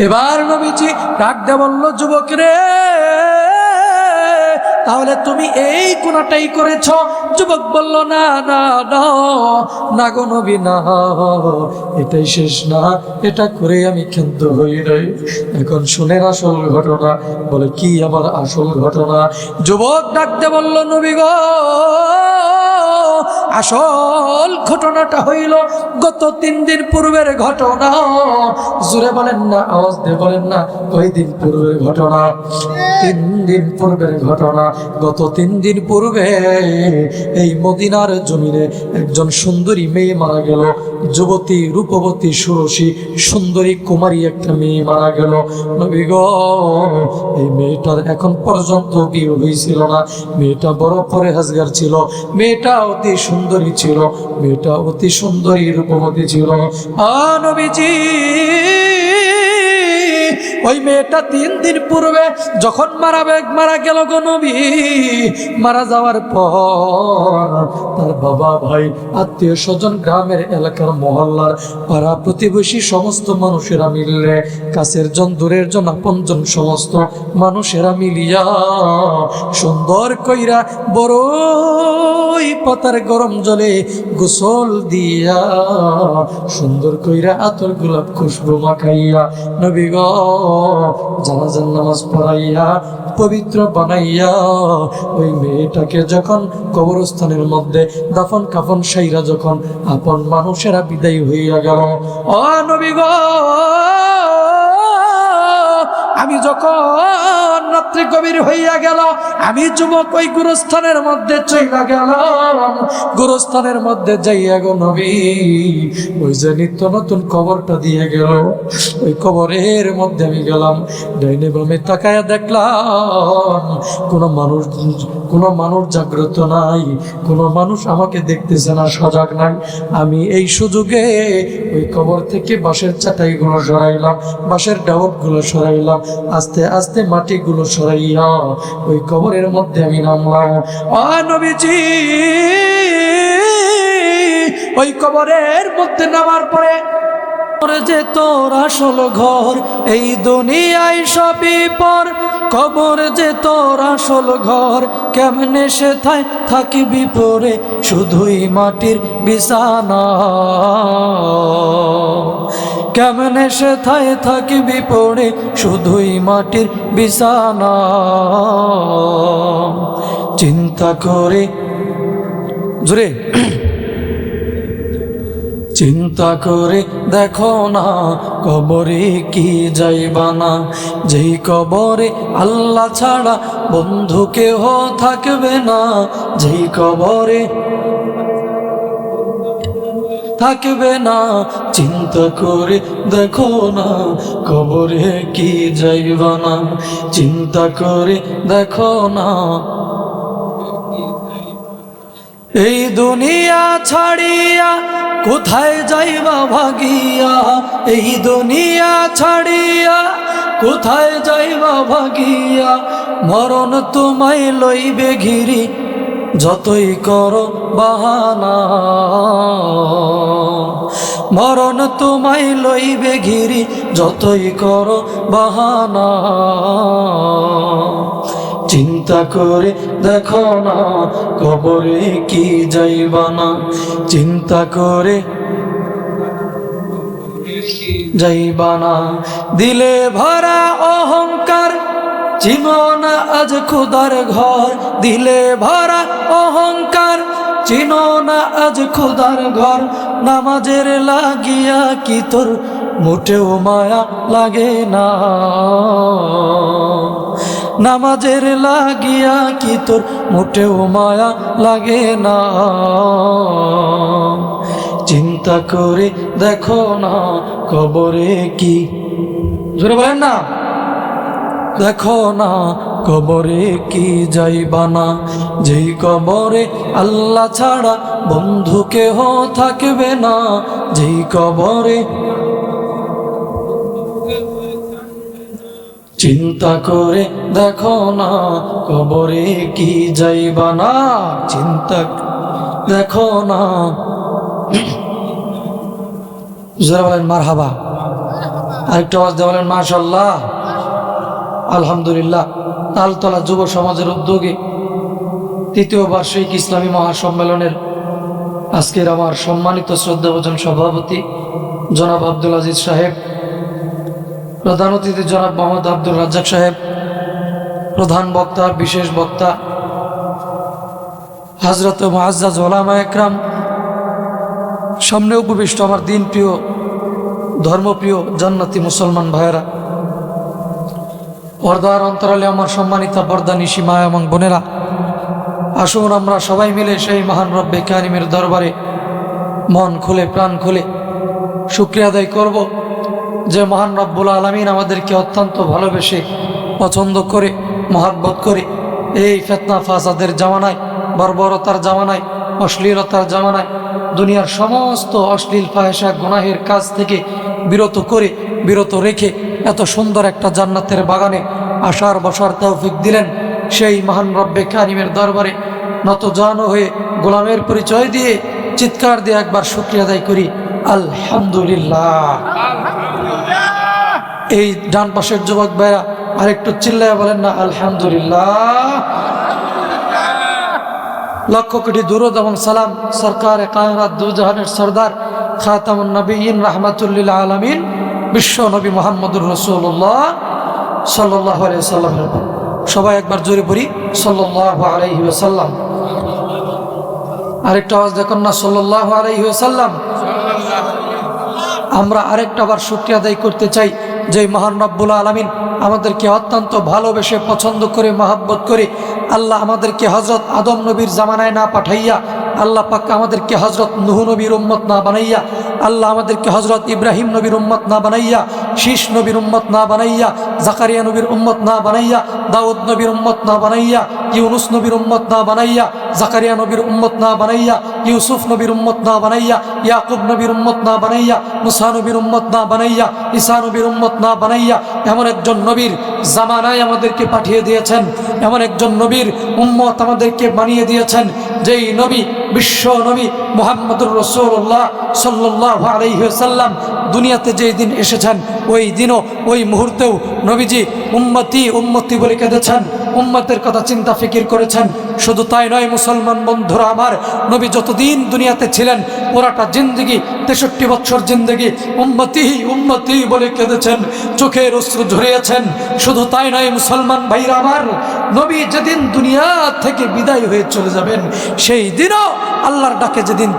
এবার নবীজি ডাক দিয়ে বলল, যুবক রে, তাহলে তুমি এই গুনাহটাই করেছ? যুবক বলল, না না না না গো নবী, না, এটাই শেষ না, এটা করে আমি ক্ষান্ত হই নাই। এখন শুনেন আসল ঘটনা। বলে, কি আমার আসল ঘটনা? যুবক ডাকতে বলল, নবী গো, আসল ঘটনাটা হইল গত 3 দিন পূর্বের ঘটনা। জোরে বলেন না, আওয়াজ দিয়ে বলেন না, কয় দিন পূর্বের ঘটনা? 3 দিন পূর্বের ঘটনা। গত 3 দিন পূর্বে এই মদিনার জমিনে একজন সুন্দরী মেয়ে মারা গেল। যুবতী, রূপবতী, সুরসী, সুন্দরী, কুমারী একটা মেয়ে মারা গেল। নবী গো, এই মেয়েটার এখন পর্যন্ত বিয়ে হয়েছিল না। মেয়েটা বড় পরহেজগার ছিল, মেয়েটা অতি সুন্দরী ছিল, মেয়েটা অতি সুন্দরী, রূপবতী ছিল। নবীজি, ওই মেয়েটা 3 দিন পূর্বে যখন মারা গেল গো নবী, মারা যাওয়ার পর তার বাবা, ভাই, আত্মীয় স্বজন, গ্রামের, এলাকার, মহল্লার, পাড়া প্রতিবেশী সমস্ত মানুষেরা মিললে, কাছের জন, দূরের জন, আপনজন, সমস্ত মানুষেরা মিলিয়া সুন্দর কইরা বড়ই পাতার গরম জলে গোসল দিয়া, সুন্দর কইরা আতর গোলাপ খুশবু মাখাইয়া, নবী গো জানাজার নামাজ পড়াইয়া, পবিত্র বানাইয়া, ওই মেয়েটাকে যখন কবরস্থানের মধ্যে দাফন কাফন সাইরা যখন আপন মানুষেরা বিদায় হইয়া গেল, ও নবী গো, আমি যখন রাত্রি গভীর হইয়া গেল, আমি যুবক ওই গুরুস্থানের মধ্যে চইলা গেলাম। গুরুস্থানের মধ্যে যাইয়া গো নবী, ওই যে নিত্য নতুন কবরটা দিয়ে গেল, ওই কবরের মধ্যে আমি গেলাম। ডাইনে বামে তাকায়া দেখলাম কোনো মানুষ জাগ্রত নাই, কোনো মানুষ আমাকে দেখতেছে না, সজাগ নাই। আমি এই সুযোগে ওই কবর থেকে বাঁশের চাটাইগুলো সরাইলাম, বাঁশের ডাউটগুলো সরাইলাম, আস্তে আস্তে মাটিগুলো সরাইয়া ওই কবরের মধ্যে আমি নামলাম। নবীজি, ওই কবরের মধ্যে নামার পরে যে তোর আসল ঘর, এই দুনিয়ায় সবই পর। কবর যে তোর আসল ঘর, কেমনে সে থাকিবি পরে, শুধুই মাটির বিছানা। কেমনে সে থাকিবি পড়ে, শুধুই মাটির বিছানা। চিন্তা করে, জোরে চিন্তা করে দেখো না, কবরে কি যাইবা না। যেই কবরে আল্লাহ ছাড়া বন্ধু কেহ থাকবে না, যেই কবরে থাকবে না। চিন্তা করে দেখো না, কবরে কি যাইবা না। চিন্তা করে দেখো না, এই দুনিয়া ছাড়িয়া কোথায় যাইবা ভাগিয়া। এই দুনিয়া ছাড়িয়া কোথায় যাইবা ভাগিয়া। মরণ তোমায় লইবে ঘিরি, যতই করো বাহানা। মরণ তোমায় লইবে ঘিরি, যতই করো বাহানা। চিন্তা করে দেখো না, কবরে কি যাইবা না। চিন্তা করে যাইবা না। দিলে ভরা অহংকার, চিনো না আজ খোদার ঘর। দিলে ভরা অহংকার, চিনো না আজ খোদার ঘর। নামাজের লাগিয়া কি তোর মোটেও মায়া লাগে না। নামাজের লাগিয়া কি তোর মোটেও মায়া লাগে না। চিন্তা করে দেখো না, কবরে কি, জোরে বলেন না, দেখো না কবরে কি যাইবা না। যেই কবরে আল্লাহ ছাড়া বন্ধু কেহ থাকবে না। যেই কবরে চিন্তা করে দেখো না, কবরে কি যাইবা না। চিন্তা দেখো না। যারা বলেন মারহাবা। আরেকটা আওয়াজ দিয়ে বলেন মাশাআল্লাহ। আলহামদুলিল্লাহ। তালতলা যুব সমাজের উদ্যোগে ৩য় বার্ষিক ইসলামী মহাসম্মেলনের আজকের আমার সম্মানিত শ্রদ্ধাভাজন সভাপতি জনাব আব্দুল আজিজ সাহেব, প্রধান অতিথি জনাব মোহাম্মদ আব্দুল রাজ্জাক সাহেব, প্রধান বক্তা বিশেষ বক্তা হযরত মুআজ্জাজ উলামা একরাম, সামনে উপবিষ্ট আমার দিন প্রিয় ধর্মপ্রিয় জান্নাতি মুসলমান ভাইয়েরা, পর্দার অন্তরালে আমার সম্মানিতা পর্দা নিশি মা এবং বোনেরা, আসুন আমরা সবাই মিলে সেই মহান রব্বে কারিমের দরবারে মন খুলে প্রাণ খুলে শুকরিয়া আদায় করব যে মহান রব্বুল আলামিন আমাদেরকে অত্যন্ত ভালোবেসে পছন্দ করে মহাব্বত করে এই ফিতনা ফাসাদের জামানায়, বর্বরতার জামানায়, অশ্লীলতার জামানায় দুনিয়ার সমস্ত অশ্লীল ফাহেশা গুনাহের কাজ থেকে বিরত রেখে এত সুন্দর একটা জান্নাতের বাগানে আসার বসার তৌফিক দিলেন। সেই মহান রব্বে কারিমের দরবারে নতজানু হয়ে গোলামের পরিচয় দিয়ে চিৎকার দিয়ে একবার শুকরিয়া আদায় করি আলহামদুলিল্লাহ। এই ডান পাশের যুবক ভাইরা আরেকটু চিল্লায় বলেন না আলহামদুলিল্লাহ। লক্ষ কোটি দুরূদ এবং সালাম সরকার কায়নাত দুজাহানের সরদার খাতামুন নবিয়্যিন রাহমাতুল আলামিন বিশ্ব নবী মুহাম্মদুর রাসূলুল্লাহ সাল্লাল্লাহু আলাইহি ওয়াসাল্লামের উপর। সবাই একবার জোরে পড়ি সাল্লাল্লাহু আলাইহি ওয়াসাল্লাম। আরেকটা আওয়াজ দেখুন না সাল্লাল্লাহু আলাইহি ওয়াসাল্লাম। আমরা আরেকটা বার শুকরিয়া আদায় করতে চাই যে মহান রব্বুল আলামিন আমাদেরকে অত্যন্ত ভালোবেসে পছন্দ করে মহব্বত করে আল্লাহ আমাদেরকে হযরত আদম নবীর জামানায় না পাঠাইয়া, আল্লাহ পাক আমাদেরকে হযরত নূহ নবীর উম্মত না বানাইয়া, আল্লাহ আমাদেরকে হযরত ইব্রাহিম নবীর উম্মত না বানাইয়া, শীষ নবীর উম্মত না বানাইয়া, জাকারিয়া নবীর উম্মত না বানাইয়া, দাউদ নবীর উম্মত না বানাইয়া, ইউনুস নবীর উম্মত না বানাইয়া, জাকারিয়া নবীর উম্মত না বানাইয়া, ইউসুফ নবীর উম্মত না বানাইয়া, ইয়াকুব নবীর উম্মত না বানাইয়া, মুসা নবীর উম্মত না বানাইয়া, ঈসা নবীর উম্মত না বানাইয়া এমন একজন নবীর জামানায় আমাদেরকে পাঠিয়ে দিয়েছেন, এমন একজন নবীর উম্মত আমাদেরকে বানিয়ে দিয়েছেন, যেই নবী বিশ্ব নবী মুহাম্মদুর রাসূলুল্লাহ সাল্লাল্লাহু আলাইহি ওয়াসাল্লাম দুনিয়াতে যেই দিন এসেছেন ওই দিনও ওই মুহূর্তেও নবীজি উম্মতি উম্মতি বলে কেঁদেছেন, উম্মতের কথা চিন্তা ফিকির করেছেন। শুধু তাই নয় মুসলমান বন্ধুরা আমার, নবী যতদিন দুনিয়াতে ছিলেন পুরাটা জিন্দগি 63 বছর জিন্দগি উম্মতি উম্মতি বলে কেঁদেছেন, চোখের অশ্রু ঝরিয়েছেন। শুধু তাই নয় মুসলমান ভাইরা আমার, নবী যেদিন দুনিয়া থেকে বিদায় হয়ে চলে যাবেন সেই দিনও আল্লাহর ডাকে যেদিন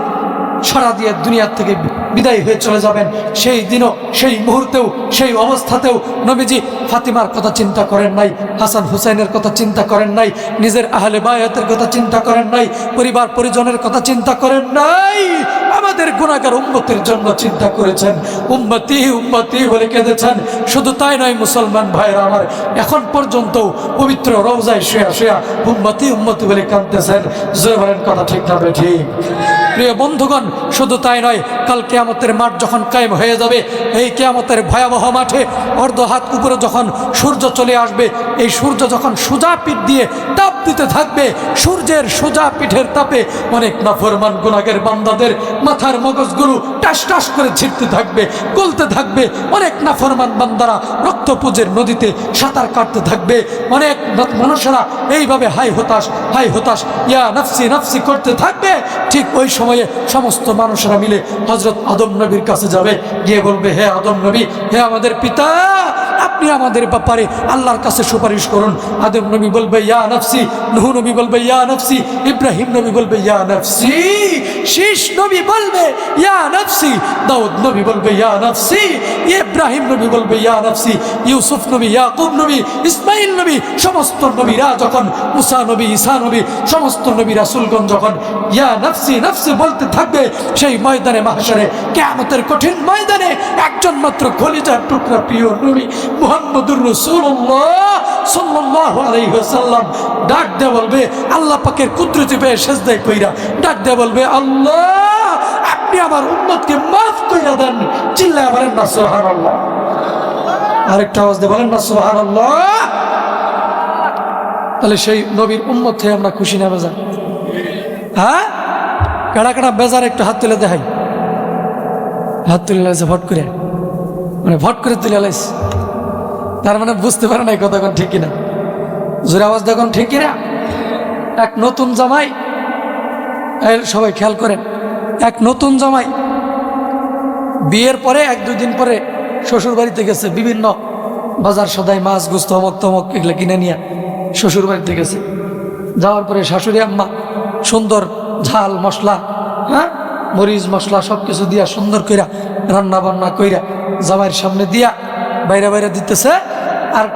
সারা দিয়ে দুনিয়া থেকে বিদায় হয়ে চলে যাবেন সেই দিনও সেই মুহূর্তেও সেই অবস্থাতেও নবীজি ফাতিমার কথা চিন্তা করেন নাই, হাসান হুসাইনের কথা চিন্তা করেন নাই, নিজের আহলে বায়াতের কথা চিন্তা করেন নাই, পরিবার পরিজনের কথা চিন্তা করেন নাই, আমাদের গুনাহগার উম্মতের জন্য চিন্তা করেছেন, উম্মতি উম্মতি বলে কেঁদেছেন। শুধু তাই নয় মুসলমান ভাইরা আমার, এখন পর্যন্ত পবিত্র রওজায় শুয়া শুয়া উম্মতি উম্মতি বলে কাঁদতেছেন। জোরে বলেন কথা ঠিক না ঠিক? প্রিয় বন্ধুগণ, শুধু তাই নয়, কাল কিয়ামতের মাঠ যখন কায়েম হয়ে যাবে, এই কিয়ামতের ভয়াবহ মাঠে অর্ধ হাত উপরে যখন সূর্য চলে আসবে, এই সূর্য যখন সোজা পিঠ দিয়ে তাপ দিতে থাকবে, সূর্যের সোজা পিঠের তাপে অনেক নাফরমান গুনাহগার বান্দাদের মাথার মগজগুলো টাস টাস করে ছিটতে থাকবে, গলতে থাকবে। অনেক নাফরমান বান্দারা রক্তপুঞ্জের নদীতে সাঁতার কাটতে থাকবে, অনেক মানুষেরা এইভাবে হাই হতাশ ইয়া নফসি নফসি করতে থাকবে। ঠিক ওই সময়ে সমস্ত মানুষেরা মিলে হযরত আদম নবীর কাছে যাবে, গিয়ে বলবে, হে আদম নবী, হে আমাদের পিতা, আপনি আমাদের ব্যাপারে আল্লাহর কাছে সুপারিশ করুন। আদম নবী বলবে ইয়া নফসি, নূহ নবী বলবে ইয়া নফসি, ইব্রাহিম নবী বলবে ইয়া নফসি, শীষ নবী বলবে ইয়া নফসি, দাউদ নবী বলবে ইয়া নফসি, ইব্রাহিম নবী বলবে ইয়া নফসি, ইউসুফ নবী, ইয়াকুব নবী, ইসমাইল নবী, সমস্ত নবীরা যখন, মুসা নবী, ঈসা নবী, সমস্ত নবী রাসূলগণ যখন ইয়া নফসি নফসি বলতে থাকবে, সেই ময়দানে মাহশারে কিয়ামতের কঠিন ময়দানে একজন মাত্র কলিজার টুকরা প্রিয় নবী মুহাম্মদুর রাসূলুল্লাহ সাল্লাল্লাহু আলাইহি ওয়াসাল্লাম ডাক দিয়ে বলবে, আল্লাহ পাকের কুদরতি পেয়ে সেজদায় কইরা ডাক দিয়ে বলবে, আল্লাহ আপনি আমার উম্মতকে মাফ কইরা দেন। চিল্লায়া বলেন না সুবহানাল্লাহ। আরেকটা আওয়াজ দিয়ে বলেন না সুবহানাল্লাহ। তাহলে সেই নবীর উম্মত থেকে আমরা খুশি না বেজার? হ্যাঁ, কাড়া কাড়া বেজার একটু হাত তুলে দেখাই, হাত তুলে ফট করে মানে ভট করে তুলে লাইছে। তার মানে বুঝতে পারে না এই কথা কোন ঠিক কিনা, জোরে আওয়াজ দেখুন ঠিক কিনা। এক নতুন জামাই, সবাই খেয়াল করেন, এক নতুন জামাই বিয়ের পরে 1-2 দিন পরে শ্বশুর বাড়িতে গেছে, বিভিন্ন বাজার সদাই মাছ গুস্ত অমক তমক এগুলো কিনে নিয়ে শ্বশুর বাড়িতে গেছে। যাওয়ার পরে শাশুড়ি আম্মা সুন্দর ঝাল মশলা, হ্যাঁ, মরিচ মশলা সব কিছু দিয়া সুন্দর কইরা রান্না বান্না কইরা জামাইয়ের সামনে দিয়া বাইরে বাইরে দিতেছে। আর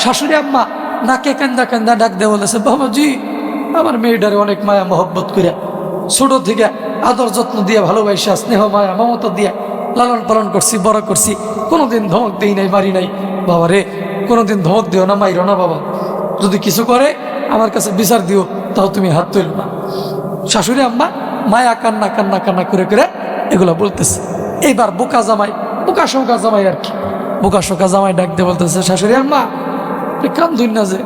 শাশুড়ি আম্মা নাকে কান্দা কান্দা ডাক দিয়ে বলেছে, বাবাজি আমার মেয়েটারে অনেক মায়া মহব্বত কইরা ছোট থেকে আদর যত্ন দিয়ে ভালোবাসা স্নেহ মায়া মমতা দিয়া লালন পালন করছি, বড় করছি, কোনোদিন ধমক দিই নাই, মারি নাই। বাবা রে, কোনোদিন ধমক দিও না, মাইরো না বাবা, যদি কিছু করে আমার কাছে বিচার দিও, তাও তুমি হাত তুলো না। শাশুড়ি আম্মা মায়া কান্না কান্না কান্না করে করে এগুলো বলতেছে। এইবার বোকা জামাই, বোকা শোকা জামাই আর কি, বোকা শোকা জামাই ডাক দিয়ে বলতেছে, শাশুড়ি আম্মা কান্দুন না, যে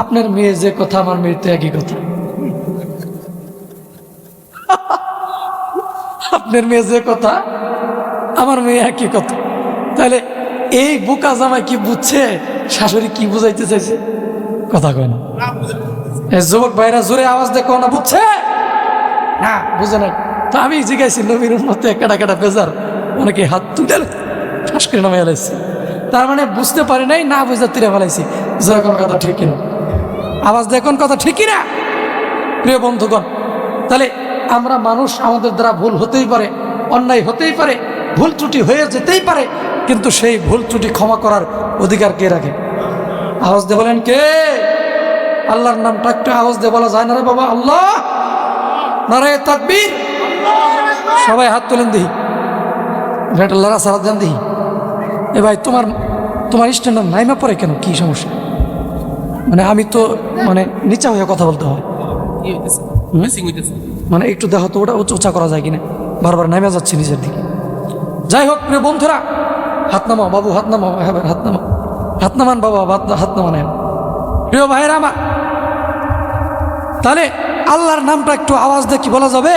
আপনার মেয়ে যে কথা আমার মেয়ের তো একই কথা, আপনার মেয়ে যে কথা আমার মেয়ে একই কথা। তাহলে এই বোকা জামাই কি বুঝছে শাশুড়ি কি বুঝাইতে চাইছে? কথা কয় না। যুবক ভাইরা জোরে আওয়াজ দেখো না, বুঝছে না? বুঝে নাই তো আমি জিজ্ঞাসি নবীর মধ্যে কাটা কাটা বেজার, অনেকে হাত তুলে ঠাস করে নামে ফেলাইছি। তার মানে বুঝতে পারি নাই, না বুঝতে তীরে ফেলাইছি। যেরকম কথা ঠিক কিনা, আওয়াজ দেখুন কথা ঠিক কিনা প্রিয় বন্ধুগণ। তাহলে আমরা মানুষ, আমাদের দ্বারা ভুল হতেই পারে, অন্যায় হতেই পারে, ভুল ত্রুটি হয়ে যেতেই পারে, কিন্তু সেই ভুল ত্রুটি ক্ষমা করার অধিকার কে রাখে? আওয়াজ দিয়ে বলেন কে? আল্লাহর নামটা একটু আওয়াজ দিয়ে বলা যায় না রে বাবা? আল্লাহ, নারায়ে তাকবীর। সবাই হাত তোলেন দেখি, আল্লাহর সালাত দেন দেখি। এ ভাই, তোমার স্ট্যান্ডার নাইমা পড়ে কেন? কি সমস্যা? মানে আমি তো মানে নিচা হয়ে কথা বলতে হয়, মানে একটু দেখো তো ওটা উঁচা করা যায় কিনা, বারবার নামে যাচ্ছে নিচের দিকে। যাই হোক প্রিয় বন্ধুরা, হাত নামাও বাবু, হাত নামাও, হ্যাঁ হাত নামাও, হাত নামান বাবা, হাত নামান। প্রিয় ভাইয়েরা আমার, তাহলে আল্লাহর নামটা একটু আওয়াজ দিয়ে কি বলা যাবে?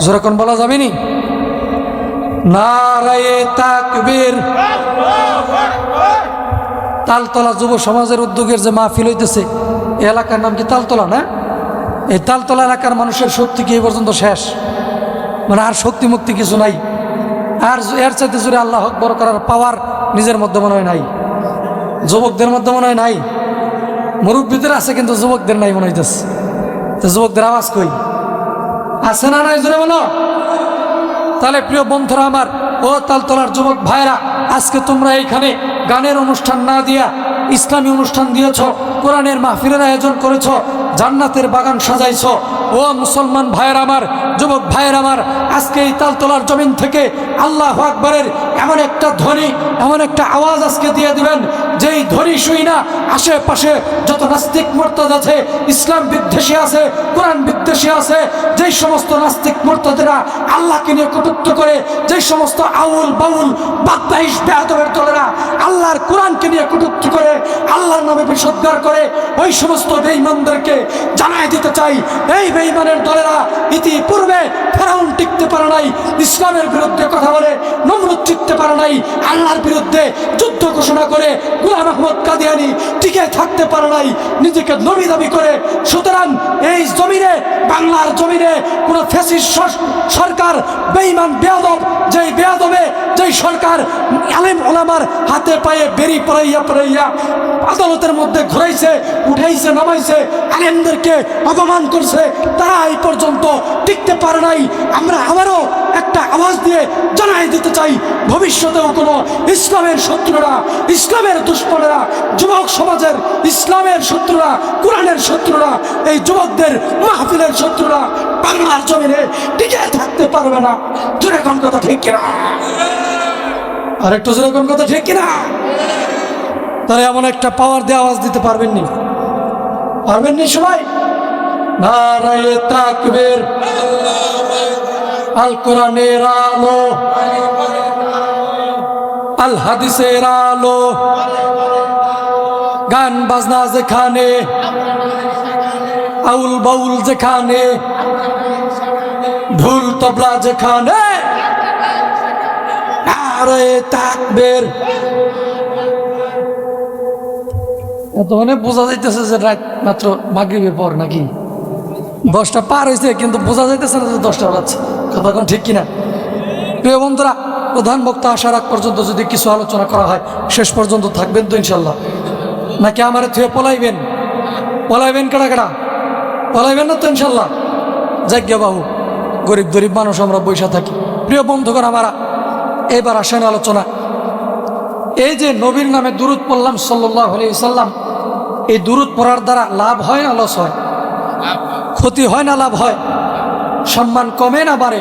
যেরকম বলা যাবে নি? নারায়ে তাকবীর। তালতলা যুব সমাজের উদ্যোগের যে মাহফিল হইতেছে, এই এলাকার নাম কি তালতলা না? এই তালতলা এলাকার মানুষের শক্তি কি এই পর্যন্ত শেষ? মানে আর শক্তি মুক্তি কিছু নাই, আর এর চাইতে জোরে আল্লাহ আকবার করার পাওয়ার নিজের মধ্যে মনে হয় নাই, যুবকদের মধ্যে মনে হয় নাই। মুরব্বীদের আছে কিন্তু যুবকদের নাই মনে হইতেছে। তো যুবকদের আওয়াজ কই? আছে না নাই জোরে বলো? তাহলে প্রিয় বন্ধুরা আমার, ও তালতলার যুবক ভাইরা, আজকে তোমরা এইখানে গানের অনুষ্ঠান না দিয়া ইসলামী অনুষ্ঠান দিয়েছ, কোরআনের মাহফিলের আয়োজন করেছ, জান্নাতের বাগান সাজাইছ। ও মুসলমান ভাইয়ের আমার, যুবক ভাইয়ের আমার, আজকে এই তালতলার জমিন থেকে আল্লাহু আকবারের এমন একটা ধ্বনি, এমন একটা আওয়াজ আজকে দিয়ে দিবেন, যেই ধ্বনি শুই না আশেপাশে যত নাস্তিক মুরতাদ আছে, ইসলাম বিদ্বেষী আছে, কোরআন বিদ্বেষী আছে, যেই সমস্ত নাস্তিক মুরতাদেরা আল্লাহকে নিয়ে কটূক্তি করে, যেই সমস্ত আউল বাউল বাদবাহিশ বেয়াদবের দলেরা আল্লাহর কোরআনকে নিয়ে কটূক্তি করে, আল্লাহর নামে বিসর্জন করে, ওই সমস্ত বেঈমানদেরকে জানাই দিতে চাই, এই বেঈমানের দলেরা ইতিপূর্বে ফেরাউন টিকতে পারে নাই, ইসলামের বিরুদ্ধে কথা বলে নমরুদ টিকতে পারে নাই, আল্লাহর বিরুদ্ধে যুদ্ধ ঘোষণা করে গোলাম আহমদ কাদিয়ানী টিকে থাকতে পারে নাই, নিজেকে নবী দাবি করে। সুতরাং এই জমিনে, বাংলার জমিনে কোন ফ্যাসিস্ট সরকার, বেঈমান বেয়াদব, যেই বেয়াদবে যেই সরকার আলেম ওলামার হাতে পায়ে বেরি পড়াইয়া পড়াইয়া আদালতের মধ্যে ঘুরাইছে, উঠাইছে, নামাইছে, আলেমদেরকে অপমান করছে, তারা এই পর্যন্ত টিকতে পারে নাই। আমরা আবারও একটা আওয়াজ দিয়ে জানাই দিতে চাই, ভবিষ্যতেও কোনো ইসলামের শত্রুরা, ইসলামের দুশ্মনেরা, যুবক সমাজের ইসলামের শত্রুরা, কোরআনের শত্রুরা, এই যুবকদের মাহফিলের শত্রুরা বাংলার জমিনে টিকে থাকতে পারবে না। জোরে কোন কথা ঠিক কিনা? আর একটু জোরে কোন কথা ঠিক কিনা? তাহলে এমন একটা পাওয়ার দিয়ে আওয়াজ দিতে পারবেননি? পারবেননি সবাই? নারায়ে তাকবীর। আল কোরআনের আলো, আল হাদিসের আলো, গান বাজনা যেখানে, আউল বাউল যেখানে, ঢোল তবলা যেখানে, নারে তাকবীর। এত মানে বোঝা যাইতেছে যে রাত মাত্র মাগরিবের পর নাকি 10টা পার হয়েছে, কিন্তু বোঝা যাইতেছে না যে 10টা বাজছে। কথা কোন ঠিক কিনা? প্রিয় বন্ধুরা, প্রধান বক্তা আসার আগ পর্যন্ত যদি কিছু আলোচনা করা হয়, শেষ পর্যন্ত থাকবেন তো ইনশাল্লাহ? নাকি আমারে থুয়ে পলাইবেন? পলাইবেন কেডা কেডা? পলাইবেন না তো ইনশাল্লাহ? যাজ্ঞা বাবু, গরিব গরিব মানুষ আমরা বৈশা থাকি। প্রিয় বন্ধুগণ আমারা, এবার আসেন আলোচনা। এই যে নবীর নামে দুরূদ পড়লাম সাল্লাল্লাহু আলাইহি ওয়াসাল্লাম, এই দুরূদ পড়ার দ্বারা লাভ হয় না লস হয়? ক্ষতি হয় না লাভ হয়? সম্মান কমে না বাড়ে?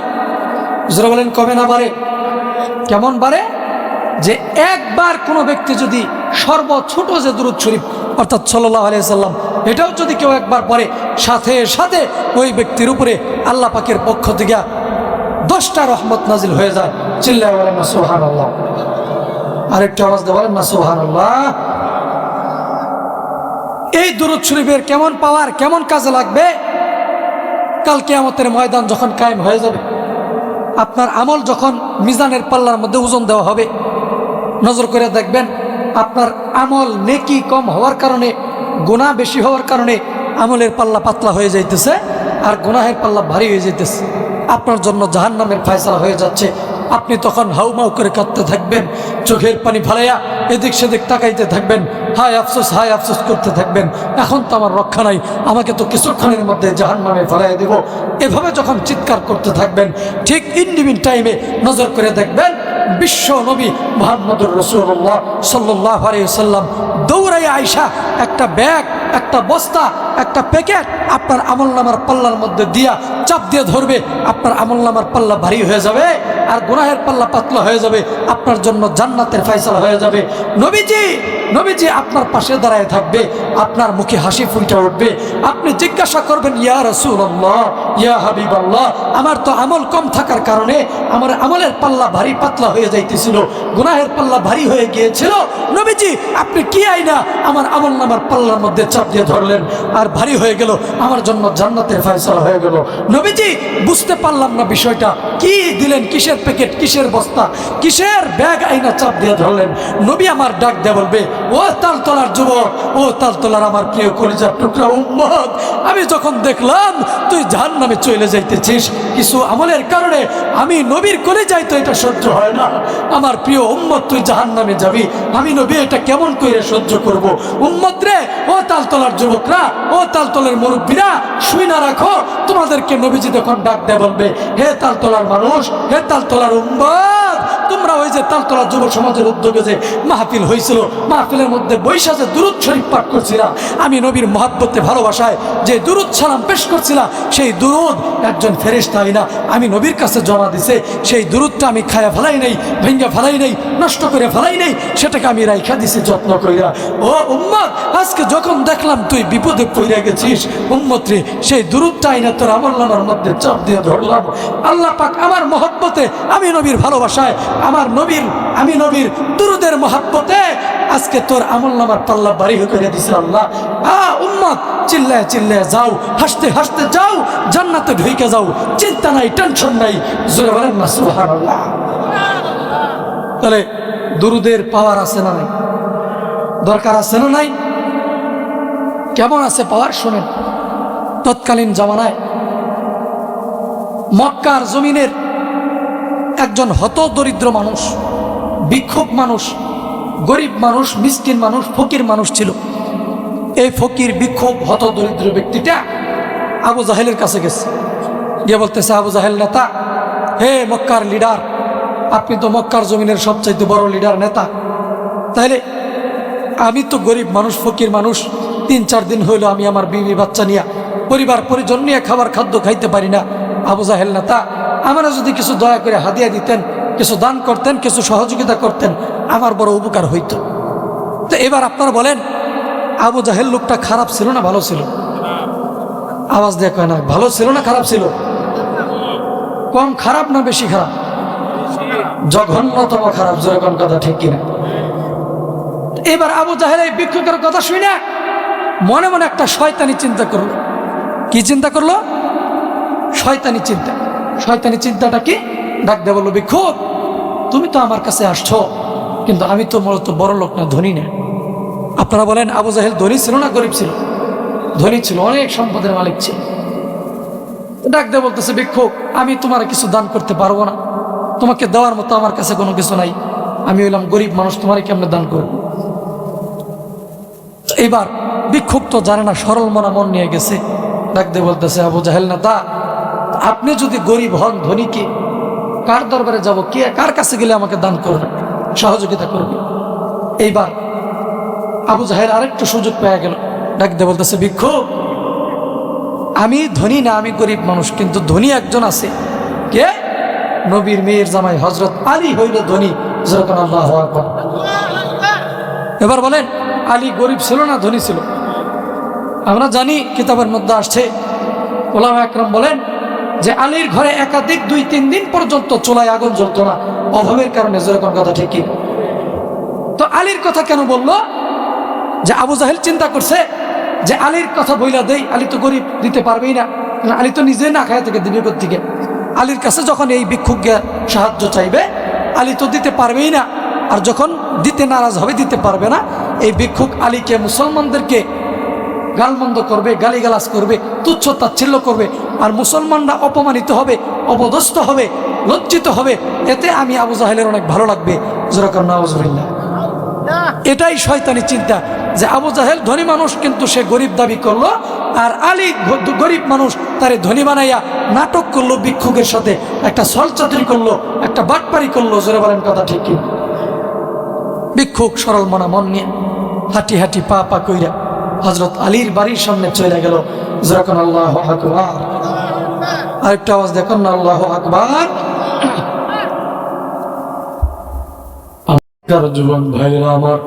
যারা বলেন কমে না বাড়ে? কেমন বাড়ে? যে একবার কোনো ব্যক্তি যদি সর্বছোট যে দুরূদ শরীফ অর্থাৎ সাল্লাল্লাহু আলাইহি ওয়াসাল্লাম, এটাও যদি কেউ একবার পড়ে, সাথে সাথে ওই ব্যক্তির উপরে আল্লাহ পাকের পক্ষ থেকে 10টা রহমত নাজিল হয়ে যায়। চিল্লায় বলেন না সুবহানাল্লাহ। আরেকটু আওয়াজ দিয়ে বলেন না সুবহানাল্লাহ। এই দুরূদ শরীফের কেমন পাওয়ার, কেমন কাজে লাগবে? কাল কিয়ামতের ময়দান যখন কায়েম হয়ে যাবে, আপনার আমল যখন মিজানের পাল্লার মধ্যে ওজন দেওয়া হবে, নজর করে দেখবেন আপনার আমল নেকি কম হওয়ার কারণে, গুনাহ বেশি হওয়ার কারণে আমলের পাল্লা পাতলা হয়ে যাইতেছে, আর গুনাহের পাল্লা ভারী হয়ে যাইতেছে। আপনার জন্য জাহান্নামের ফয়সালা হয়ে যাচ্ছে। আপনি তখন হাউমাউ করে কাঁদতে থাকবেন, চোখের পানি ফালাইয়া এদিক সেদিক তাকাইতে থাকবেন, হায় আফসোস করতে থাকবেন। এখন তো আমার রক্ষা নাই, আমাকে তো কিছুক্ষণের মধ্যে জাহান্নামে ফেলাই দেব। এভাবে যখন চিৎকার করতে থাকবেন, ঠিক ইন্ডিমিন টাইমে নজর করে দেখবেন বিশ্ব নবী মুহাম্মদুর রাসূলুল্লাহ সাল্লাল্লাহু আলাইহি ওয়াসাল্লাম দৌড়াইয়া আইসা একটা ব্যাগ, একটা বস্তা, একটা প্যাকেট আপনার আমলনামার পাল্লার মধ্যে দিয়া চাপ দিয়ে ধরবে। আপনার আমলনামার পাল্লা ভারী হয়ে যাবে, আর গুনাহের পাল্লা পাতলা হয়ে যাবে। আপনার জন্য জান্নাতের ফয়সালা হয়ে যাবে। নবীজি আপনার পাশে দাঁড়ায় থাকবে, আপনার মুখে হাসি ফুটে উঠবে। আপনি জিজ্ঞাসা করবেন, ইয়া রাসূলুল্লাহ, ইয়া হাবিবাল্লাহ, আমার তো আমল কম থাকার কারণে আমার আমলের পাল্লা ভারী পাতলা হয়ে যাইতেছিল, গুনাহের পাল্লা ভারী হয়ে গিয়েছিল। নবীজি আপনি কি আইনা আমার আমলনামার পাল্লার মধ্যে চাপ দিয়ে ধরলেন, আর ভারী হয়ে গেল, আমার জন্য জান্নাতের ফয়সালা হয়ে গেল। নবীজি বুঝতে পারলাম না বিষয়টা, কি দিলেন, কিসের প্যাকেট, কিসের বস্তা, কিসের ব্যাগ আইনা চাপ দিয়ে ধরলেন? নবী আমার ডাক দেয়া বলবে, ও তালতলার যুবক, ও তালতলার আমার প্রিয় কলিজার টুকরা উম্মত, আমি যখন দেখলাম তুই জাহান্নামে চলে যাইতেছিস কিছু আমলের কারণে, আমি নবীর কলিজায় তো এটা সহ্য হয় না। আমার প্রিয় উম্মত, তুই জাহান্নামে যাবি, আমি নবী এটা কেমন করে সহ্য করব? উম্মত রে, ও তালতলার যুবকরা, ও তালতলার মুরব্বীরা, শুই না রাখো। তোমাদেরকে নবীজি তখন ডাক দেয়া বলবে, হে তালতলার মানুষ, হে তালতলার উম্মত, তোমরা ওই যে তালতলা যুব সমাজের উদ্যোগে যে মাহফিল হয়েছিল, মাহফিলের মধ্যে বৈশা যে দুরূদ শরীফ পাঠ করছিলাম, আমি নবীর মহব্বতে ভালোবাসায় যে দুরূদ সালাম পেশ করছিলাম, সেই দুরূদ একজন ফেরেশতা আইনা আমি নবীর কাছে জমা দিছে। সেই দুরূদটা আমি খায়া ফেলাই নাই, ভেঙ্গা ফেলাই নাই, নষ্ট করে ফেলাই নাই, সেটাকে আমি রাইখা দিছি যত্ন কইরা। ও উম্মত, আজকে যখন দেখলাম তুই বিপদে পড়ে গেছিস, উম্মত রে, সেই দুরূদটা আইনা তোর আমলনামার মধ্যে চাপ দিয়ে ধরলাম। আল্লাহ পাক আমার মহব্বতে, আমি নবীর ভালোবাসায়, আমি নবীর দুরূদের মহব্বতে আজকে তোর আমলনামার পাল্লা ভারী করে দিছে আল্লাহ। উম্মত, চিল্লায় চিল্লায় যাও, হাসতে হাসতে যাও, জান্নাতে ঢুকে যাও, চিন্তা নাই, টেনশন নাই। জোরে বলেন না সুবহানাল্লাহ। তাহলে দুরূদের পাওয়ার আছে না নাই? দরকার আছে না নাই? কেমন আছে পাওয়ার শুনেন। তৎকালীন জামানায় মক্কার জমিনের একজন হতদরিদ্র মানুষ, ভিক্ষুক মানুষ, গরিব মানুষ, মিসকিন মানুষ, ফকির মানুষ ছিল। এই ফকির, ভিক্ষুক, হতদরিদ্র ব্যক্তিটা আবু জাহেলের কাছে গেছে, গিয়ে বলতেছে, আবু জাহেল নেতা, হে মক্কার লিডার, আপনি তো মক্কার জমিনের সবচাইতে বড় লিডার, নেতা, তাইলে আমি তো গরিব মানুষ, ফকির মানুষ, 3-4 দিন হইল আমি আমার বিবি বাচ্চা নিয়ে, পরিবার পরিজন নিয়ে খাদ্য খাইতে পারি না। আবু জাহেল নেতা, আমরা যদি কিছু দয়া করে হাদিয়া দিতেন, কিছু দান করতেন, কিছু সহযোগিতা করতেন, আমার বড় উপকার হইত। তো এবার আপনারা বলেন, আবু জাহেল লোকটা খারাপ ছিল না ভালো ছিল? আওয়াজ দিয়ে কয় না, ভালো ছিল না খারাপ ছিল? কম খারাপ না বেশি খারাপ? জঘন্যতম খারাপ। জোরে কোন কথা ঠিক কিনা? এবার আবু জাহেল এই ভিক্ষুকের কথা শুনে মনে মনে একটা শয়তানি চিন্তা করলো। কি চিন্তা করলো? শয়তানি চিন্তা। শয়তানি চিন্তাটা কি? ডাক দিয়ে বললো, ভিক্ষুক, তুমি তো আমার কাছে আসছো, কিন্তু আমি তো মূলত বড় লোক না, ধনী না। আপনারা বলেন আবু জাহেল ধনী ছিল না গরিব ছিল? ধনী ছিল, অনেক সম্পদের মালিক ছিল। ডাক দিয়ে বলতেছে, ভিক্ষুক আমি তোমার কিছু দান করতে পারবো না, তোমাকে দেওয়ার মতো আমার কাছে কোনো কিছু নাই, আমি হইলাম গরিব মানুষ, তোমার কেমনে দান করব? এইবার ভিক্ষুক তো জানে না, সরল মনা মন নিয়ে গেছে, ডাক দিয়ে বলতেছে, আবু জাহেল না তা আপনি যদি গরিব হন, ধনী কে, কার দরবারে যাব, কে কার কাছে গেলে আমাকে দান করবে, সহযোগিতা করবে? এইবার আবু জাহেল আরেকটু সুযোগ পেয়ে গেল, ডাক দিয়ে বলতেছে, ভিক্ষুক আমি ধনী না, আমি গরিব মানুষ, কিন্তু ধনী একজন আছে। কে? নবীর মেয়ের জামাই হযরত আলী হইল ধনী। যেরকম আল্লাহু আকবার। এবার বলেন আলী গরিব ছিল না ধনী ছিল? আমরা জানি কিতাবের মধ্যে আসছে, ওলামা একরাম বলেন যে আলীর ঘরে একাধিক 2-3 দিন পর্যন্ত চুলায় আগুন জ্বলতো না, অভাবের কারণে। যেরকম কথা ঠিক কি? তো আলীর কথা কেন বললো? যে আবু জাহেল চিন্তা করছে যে আলীর কথা বইলা দেই, আলী তো গরিব, দিতে পারবেই না, আলী তো নিজে না খায় থেকে দিবে কোত্থেকে? আলীর কাছে যখন এই ভিক্ষুককে সাহায্য চাইবে, আলী তো দিতে পারবেই না, আর যখন দিতে নারাজ হবে, দিতে পারবে না, এই ভিক্ষুক আলীকে, মুসলমানদেরকে গালমন্দ করবে, গালিগালাজ করবে, তুচ্ছ তাচ্ছিল্য করবে, আর মুসলমানরা অপমানিত হবে, অপদস্থ হবে, লজ্জিত হবে। এতে আমি আবু জাহেলের অনেক ভালো লাগবে। যেরকম নাউজুবিল্লাহ। এটাই শয়তানি চিন্তা, যে আবু জাহেল ধনী মানুষ কিন্তু সে গরিব দাবি করলো, আর আলী গরিব মানুষ তারে ধনী বানাইয়া নাটক করলো, ভিক্ষুকের সাথে একটা ছলচাতুরি করলো, একটা বাটপারি করলো। জোরে বলেন কথা ঠিক কি? ভিক্ষুক সরল মনা মন নিয়ে হাঁটি হাঁটি পা পা কইরা হযরত আলীর বাড়ির সামনে চলে গেল। যেরকম আল্লাহু আকবার। আরেকটা আওয়াজ দেখুন না, আল্লাহু আকবার। যুবক ভাইরা আমার,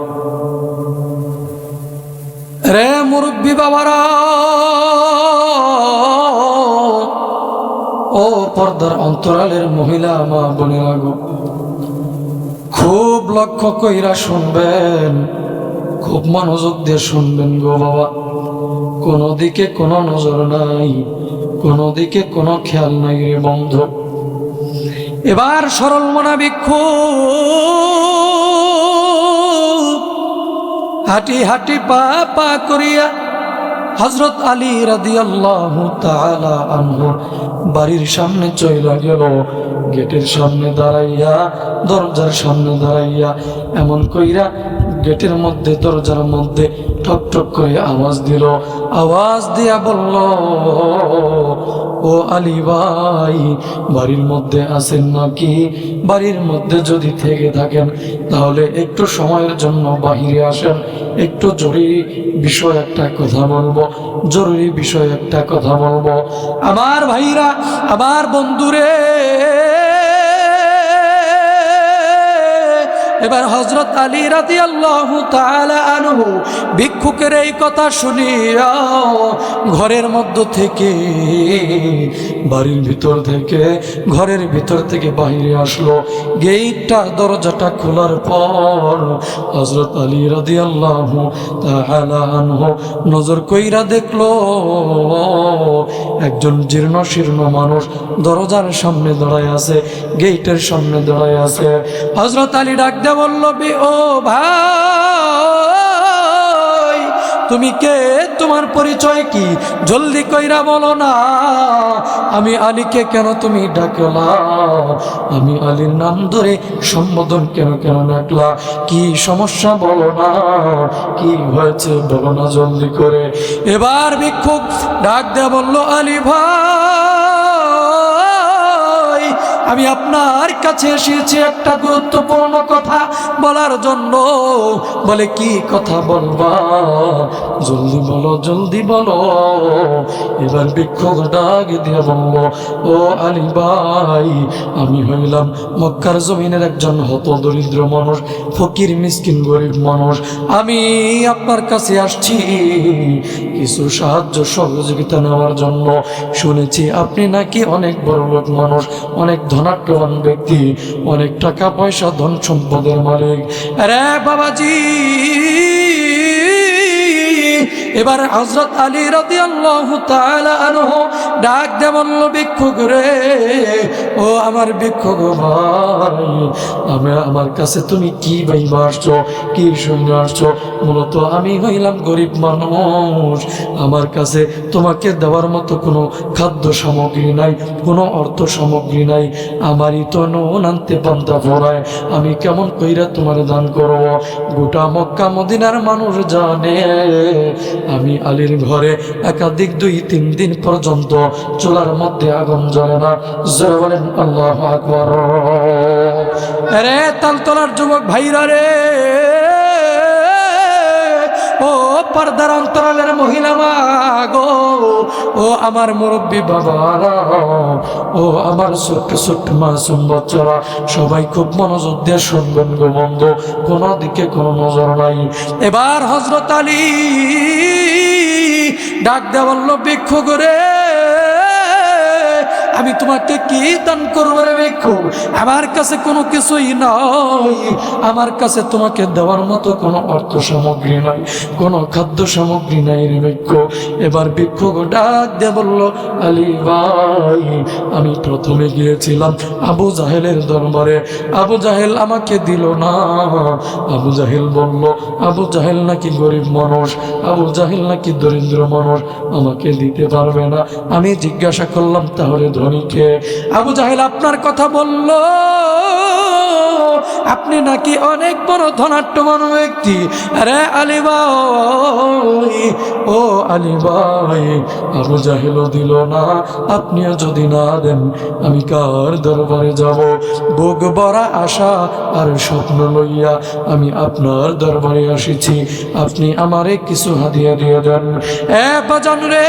রে মুরব্বী বাবারা, ও পর্দার অন্তরালের মহিলা মা বোনেরা গো, খুব লক্ষ্য কইরা শুনবেন, খুব মনোযোগ দিয়ে শুনবেন গো বাবা। কোনো দিকে কোনো নজর নাই, কোনো দিকে কোনো খেয়াল নাই রে বন্ধু। এবার সরল মনা ভিক্ষুক হাঁটি হাঁটি পা পা করিয়া হযরত আলী রাদিয়াল্লাহু তাআলা আনহু বাড়ির সামনে চইলা গেল। গেটের সামনে দাঁড়াইয়া, দরজার সামনে দাঁড়াইয়া এমন কইরা গেটের মধ্যে, দরজার মধ্যে ঠক ঠক করে আওয়াজ দিল। আওয়াজ দিয়া বলল, ও আলী ভাই, বাড়ির মধ্যে আছেন নাকি? বাড়ির মধ্যে যদি থেকে থাকেন তাহলে একটু সময়ের জন্য বাহিরে আসেন, একটু জরুরি বিষয় একটা কথা বলবো, জরুরি বিষয় একটা কথা বলবো। আমার ভাইরা, আমার বন্ধুরে, এবার হযরত আলী রাদিয়াল্লাহু তাআলা আনহু ভিক্ষুকের এই কথা শুনিয়া ঘরের মধ্য থেকে, বাড়ির ভিতর থেকে, ঘরের ভিতর থেকে বাহিরে আসলো। গেটটা, দরজাটা খোলার পর হযরত আলী রাদিয়াল্লাহু তাআলা আনহু নজর কইরা দেখলো একজন জীর্ণ শীর্ণ মানুষ দরজার সামনে দাঁড়ায় আছে, গেটের সামনে দাঁড়ায় আছে। হযরত আলী ডাক দিয়ে বলল, ও ভাই, তুমি কে? তোমার পরিচয় কি? জলদি কইরা বলো না। আমি আলীকে কেন তুমি ডাকলা? আমি আলীর নাম ধরে সম্বোধন কেন ডাকলা? কি সমস্যা বলো না, কি হয়েছে বলো না জলদি করে। এবার ভিক্ষুক ডাক দিয়ে বলল, আলী ভাই, আমি আপনার কাছে এসেছি একটা গুরুত্বপূর্ণ কথা বলার জন্য। বলে, কি কথা বলবা? জলদি বলো, জলদি বলো। এবার ভিক্ষুক ডাক দিয়ে বলল, ও আলী ভাই, আমি হইলাম মক্কার জমিনের একজন হতদরিদ্র মানুষ, ফকির মিসকিন গরিব মানুষ। আমি আপনার কাছে আসছি কিছু সাহায্য সহযোগিতা নেওয়ার জন্য। শুনেছি আপনি নাকি অনেক বড় লোক মানুষ, অনেক ধনাঢ্যবান ব্যক্তি, অনেক টাকা পয়সা ধন সম্পদের মালিক। আরে বাবাজি, এবার হযরত আলী রাদিয়াল্লাহু তাআলা আনহু ডাক দিয়ে বলল, ভিক্ষুক রে, ও আমার ভিক্ষুক ভাই, আমার কাছে তুমি কি ভাইবা আসছো, কি শুনে আসছো? মূলত আমি হইলাম গরিব মানুষ, আমার কাছে তোমাকে দেওয়ার মতো কোনো খাদ্য সামগ্রী নাই, কোনো অর্থ সামগ্রী নাই, আমারই তো নুন আনতে পান্তা ফোরায়, আমি কেমন কইরা তোমার দান করব? গোটা মক্কা মদিনার মানুষ জানে আমি আলীর ঘরে একাধিক 2-3 দিন পর্যন্ত চুলার মধ্যে আগুন জ্বলে না। জোরে বলেন আল্লাহু আকবার। আরে তালতলার যুবক ভাইরা রে, ও পর্দার অন্তরালের মহিলা মা গো, ও আমার মুরব্বী বাবারা, ও আমার ছোট্ট ছোট্ট মাসুম বাচ্চারা, সবাই খুব মনোযোগ দিয়ে শুনবেন গো বন্ধু, কোনো দিকে কোনো নজর নাই। এবার হযরত আলী ডাক দেয়া বলল, ভিক্ষুক রে, আমি তোমাকে কি দান করবো রে ভিক্ষুক? আমার কাছে কোনো কিছুই নাই, আমার কাছে তোমাকে দেওয়ার মতো কোনো অর্থ সামগ্রী নাই, কোনো খাদ্য সামগ্রী নাই রে ভিক্ষুক। এবার ভিক্ষুক ডাক দিয়ে বলল, আলী ভাই, আমি প্রথমে গিয়েছিলাম আবু জাহেলের দরবারে, আবু জাহেল আমাকে দিল না। আবু জাহেল বলল, আবু জাহেল নাকি গরিব মানুষ, আবু জাহেল নাকি দরিদ্র মানুষ, আমাকে দিতে পারবে না। আমি জিজ্ঞাসা করলাম, তাহলে ধনীকে? আবু জাহেল আপনার কথা বলল, আপনি নাকি অনেক বড় ধনাঢ্যবান ব্যক্তি। আরে আলী ভাই, ও আলী ভাই, আবু জাহেলও দিল না, আপনিও যদি না দেন আমি কার দরবারে যাব? বুক ভরা আশা আর স্বপ্ন লইয়া আমি আপনার দরবারে আসিছি, আপনি আমারে কিছু হাদিয়া দিয়ে দেন। এ বাজান রে,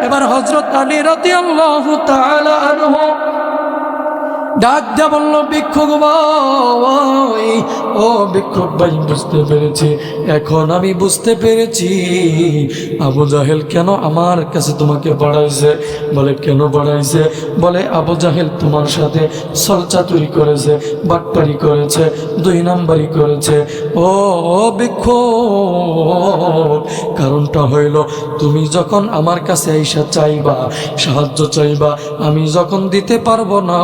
এবার হযরত আলী রাদিয়াল্লাহু তাআলা আনহু ডাক দিয়া বলল, ভিক্ষুক ভাই, ও ভিক্ষুক ভাই, বুঝতে পেরেছি, এখন আমি বুঝতে পেরেছি আবু জাহেল কেন আমার কাছে তোমাকে বাড়াইছে। বলে, কেন বাড়াইছে? বলে, আবু জাহেল তোমার সাথে ছলচাতুরি করেছে, বাটপারি করেছে, 2 নাম্বারি করেছে। ও ভিক্ষুক, কারণটা হইল, তুমি যখন আমার কাছে আইসা চাইবা, সাহায্য চাইবা, আমি যখন দিতে পারবো না,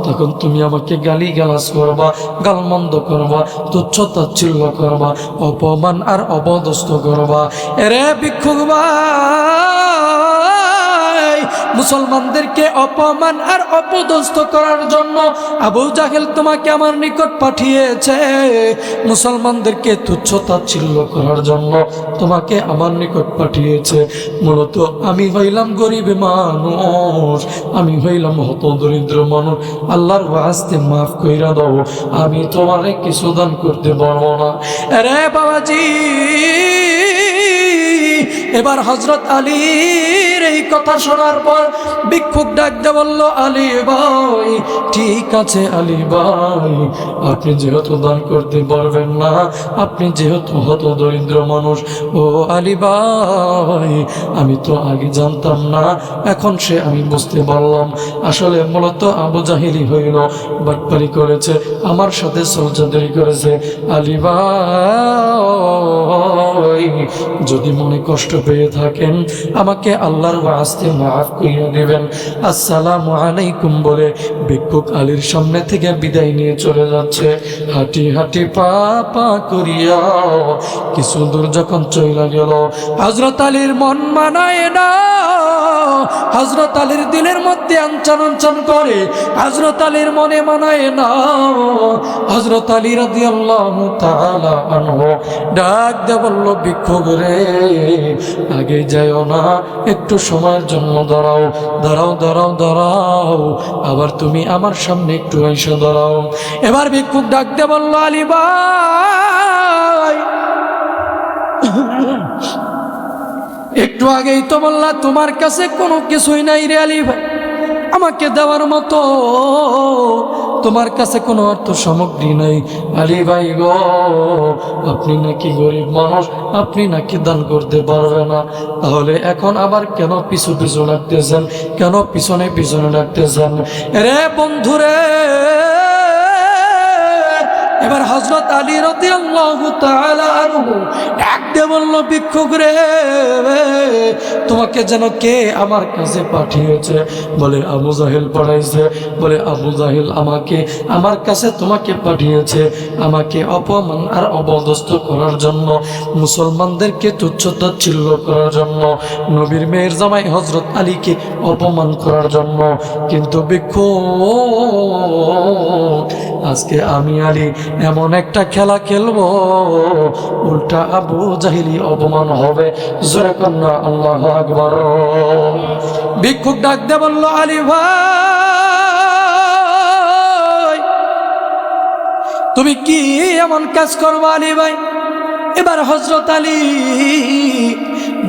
তখন তুমি আমাকে গালি গালাজ করবা, গালমন্দ করবা, তুচ্ছ তাচ্ছিল্য করবা, অপমান আর অপদস্থ করবা। এরে ভিক্ষুক ভাই, মুসলমানদেরকে অপমান আর অপদস্থ করার জন্য আবু জাহেল তোমাকে আমার নিকট পাঠিয়েছে, মুসলমানদেরকে তুচ্ছ তাচ্ছিল্য করার জন্য তোমাকে আমার নিকট পাঠিয়েছে। মূলত আমি হইলাম গরিব মানুষ, আমি হইলাম হত দরিদ্র মানুষ, আল্লাহর ওয়াস্তে মাফ কইরা দাও, আমি তোমারে কিছু দান করতে পারবো না। আরে বাবাজি, এবার হযরত আলীর এই কথা শোনার পর ভিক্ষুক ডাক দিয়ে বলল, আলী ভাই, ঠিক আছে আলী ভাই, আপনি যেহেতু দান করতে পারবেন না, আপনি যেহেতু হত দরিদ্র মানুষ, ও আলী ভাই, আমি তো আগে জানতাম না, এখন সে আমি বুঝতে পারলাম, আসলে মূলত আবু জাহেলই হইল, বাটপারি করেছে, আমার সাথে ছলচাতুরি করেছে। আলী ভাই, যদি মনে কষ্ট পেয়ে থাকেন আমাকে আল্লাহর ওয়াস্তে মাফ করে দিবেন, আসসালামু আলাইকুম বলে ভিক্ষুক আলীর সামনে থেকে বিদায় নিয়ে চলে যাচ্ছে। হাঁটি হাঁটি পা পা করিয়া কিছু দূর যখন চলে গেল, হযরত আলীর মন মানায় না, হযরত আলীর দিলের মধ্যে আনচান আনচান করে, হযরত আলীর মনে মানায় না। হযরত আলী রাদিয়াল্লাহু তাআলা আনহু ডাক দিয়ে বলল, ভিক্ষুক রে, আগে যাইও না, একটু সময়ের জন্য দাঁড়াও, দাঁড়াও দাঁড়াও দাঁড়াও, আবার তুমি আমার সামনে একটু এসে দাঁড়াও। এবার ভিক্ষুক ডাক দিয়ে বলল, আলী ভাই, একটু আগেই তো বললা তোমার কাছে কোনো কিছুই নাই রে আলী ভাই, আমাকে দেওয়ার মতো তোমার কাছে কোনো অর্থ সামগ্রী নাই। আলী ভাই গো, আপনি নাকি গরিব মানুষ, আপনি নাকি দান করতে পারবে না, তাহলে এখন আবার কেন পিছু পিছু ডাকতেছেন, কেন পিছনে পিছনে ডাকতেছেন? রে বন্ধুরে, এবার হযরত আলী রাদিয়াল্লাহু তাআলা আনহু একদম বলল, ভিক্ষুক রে, তোমাকে যেন কে আমার কাছে পাঠিয়েছে? বলে আবু জাহেল পাঠাইছে। বলে আবু জাহেল আমাকে আমার কাছে তোমাকে পাঠিয়েছে আমাকে অপমান আর অপদস্থ করার জন্য, মুসলমানদেরকে তুচ্ছ-তাচ্ছিল্য করার জন্য, নবীর মেয়ের জামাই হযরত আলীকে অপমান করার জন্য। কিন্তু ভিক্ষুক, আজকে আমি আলী এমন একটা খেলা খেলবো, উল্টা আবু জাহেলি অপমান হবে। জোরে কন্যা আল্লাহু আকবার। ভিক্ষুক ডাক দিয়ে বলল, আলী ভাই, তুমি কি এমন কাজ করবো আলী ভাই? এবার হযরত আলী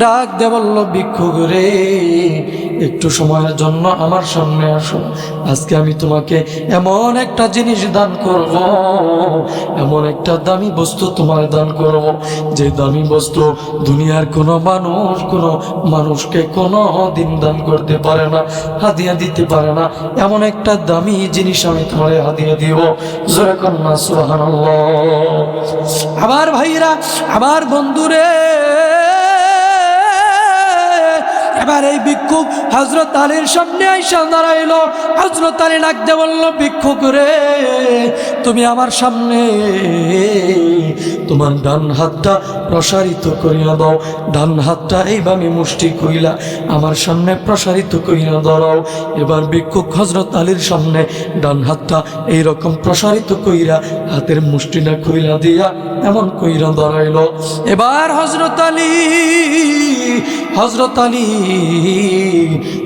ডাক দিয়ে বলল, ভিক্ষুক রে, একটু সময়ের জন্য আমার সামনে আসো। আজকে আমি তোমাকে এমন একটা জিনিস দান করব, এমন একটা দামি বস্তু তোমার দান করব, যে দামি বস্তু দুনিয়ার কোনো মানুষকে কোনো দিন দান করতে পারে না, হাদিয়া দিতে পারে না। এমন একটা দামি জিনিস আমি তোমার হাদিয়া দিব। জোরে কন্যা সুবহানাল্লাহ। আমার ভাইরা, আমার বন্ধুরে, এবার এই ভিক্ষুক হযরত আলীর সামনে আইসা দাঁড়াইল। হযরত আলী ডাকতে বলল, ভিক্ষুক রে, তুমি আমার সামনে তোমার ডান হাতটা প্রসারিত করিয়া দাও। ডান হাতটা এইভাবে মুষ্টি কইলা আমার সামনে প্রসারিত কইরা দাঁড়াও। এবার ভিক্ষুক হযরত আলীর সামনে ডান হাতটা এইরকম প্রসারিত কইরা হাতের মুষ্টিটা কইলা দিয়া এমন কইরা দাঁড়াইল। এবার হযরত আলী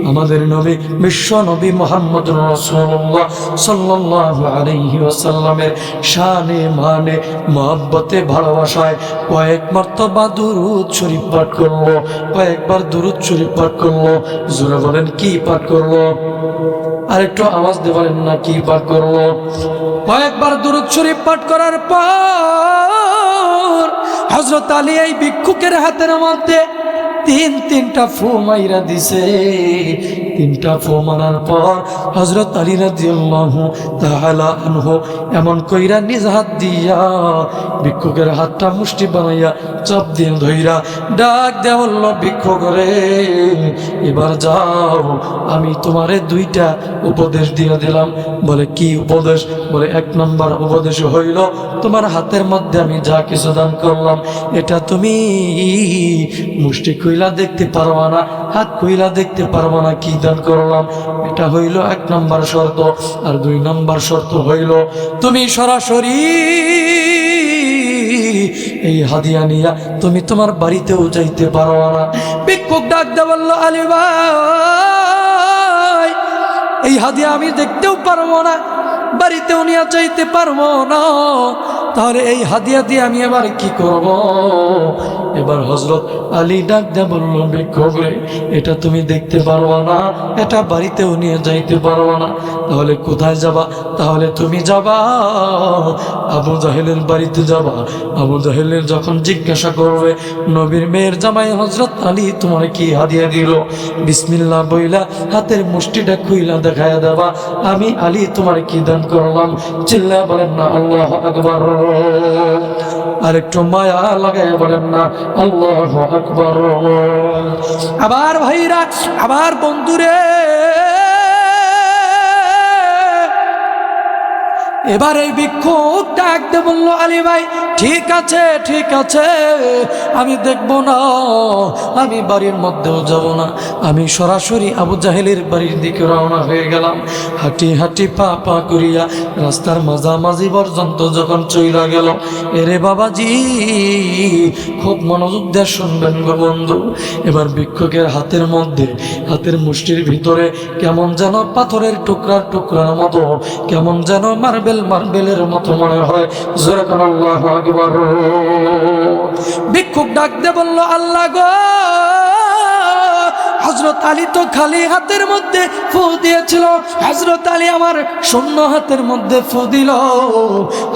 আমাদের নবী, বিশ্ব নবী মুহাম্মদ রাসূলুল্লাহ সাল্লাল্লাহু আলাইহি ওয়াসাল্লামের শানে মানে মহব্বতে ভালোবাসায় কয়েক মর্তবা দুরূদ শরীফ পাঠ করলো, কয়েকবার দুরূদ শরীফ পাঠ করলো। জোরে বলেন, কি পাঠ করলো? আর একটু আওয়াজ দিয়ে বলেন না, কি পাঠ করলো? কয়েকবার দুরূদ শরীফ পাঠ করার পর হযরত আলী এই ভিক্ষুকের হাতের মধ্যে তিনটা ফু মাইরা দিছে। তিনটা ফু মারার পর হযরত আলী রাদিয়াল্লাহু তাআলা আনহু এমন কইরা নিজ হাত দিয়া ভিক্ষুকের হাতটা মুষ্টি বানাইয়া চাপ দিয়ে ধইরা ডাক দেয়া বলল, ভিক্ষুক রে, এবার যাও, আমি তোমারে দুইটা উপদেশ দিয়ে দিলাম। বলে, কি উপদেশ? বলে, 1 নম্বর উপদেশ হইল, তোমার হাতের মধ্যে আমি যা কিছু দান করলাম এটা তুমি মুষ্টি কইলা দেখতে পারবা না, হাত কইলা দেখতে পারবা না কি দান করলাম। এটা হইল 1 নম্বর শর্ত। আর 2 নম্বর শর্ত হইল, তুমি সরাসরি এই হাদিয়া নিয়া তুমি তোমার বাড়িতেও যাইতে পারবা না। ভিক্ষুক ডাক দিয়ে বলল, আলী ভাই, এই হাদিয়া আমি দেখতেও পারবো না, বাড়িতেও নিয়ে যাইতে পারবো না, তাহলে এই হাদিয়া দিয়ে আমি এবার কি করব? এবার হযরত আলী ডাক দিয়ে বলল, ভিক্ষুক রে, এটা তুমি দেখতে পারবা না, এটা বাড়িতেও নিয়ে যাইতে পারবা না, তাহলে কোথায় যাবা? তাহলে তুমি যাবা আবু জাহেলের বাড়িতে যাবা। আবু জাহেলের যখন জিজ্ঞাসা করবে, নবীর মেয়ের জামাই হযরত আলী তোমার কি হাদিয়া দিল, বিসমিল্লাহ বইলা হাতের মুষ্টিটা খুইলা দেখায়া দেবা, আমি আলী তোমার কি দান করলাম। চিল্লা বলেন না আল্লাহু আকবার। আর একটু মায়া লাগায় বলেন না আল্লাহু আকবার। আবার ভাইরা, আবার বন্ধুরে, এবার এই ভিক্ষুক ডাকতে বলল, আলী ভাই, ঠিক আছে, আমি দেখব না, আমি বাড়ির মধ্যেও যাব না, আমি সরাসরি আবু জাহেলের বাড়ির দিকে রওনা হয়ে গেলাম। হাঁটি হাঁটি পা পা করিয়া রাস্তার মাঝামাঝি পর্যন্ত যখন চইলা গেল, এরে বাবাজি, খুব মনোযোগ দিয়ে শুনবেন গো বন্ধু। এবার ভিক্ষুকের হাতের মধ্যে, হাতের মুষ্টির ভিতরে কেমন যেন পাথরের টুকরার মতো, কেমন যেন মার্বেলের মতো মনে হয়। জোরে কোন আল্লাহু আকবার। ভিক্ষুক ডাক দিয়ে বলল, আল্লাহ গো, হযরত আলী তো খালি হাতের মধ্যে ফু দিয়েছিল, হযরত আলী আমার শূন্য হাতের মধ্যে ফু দিল।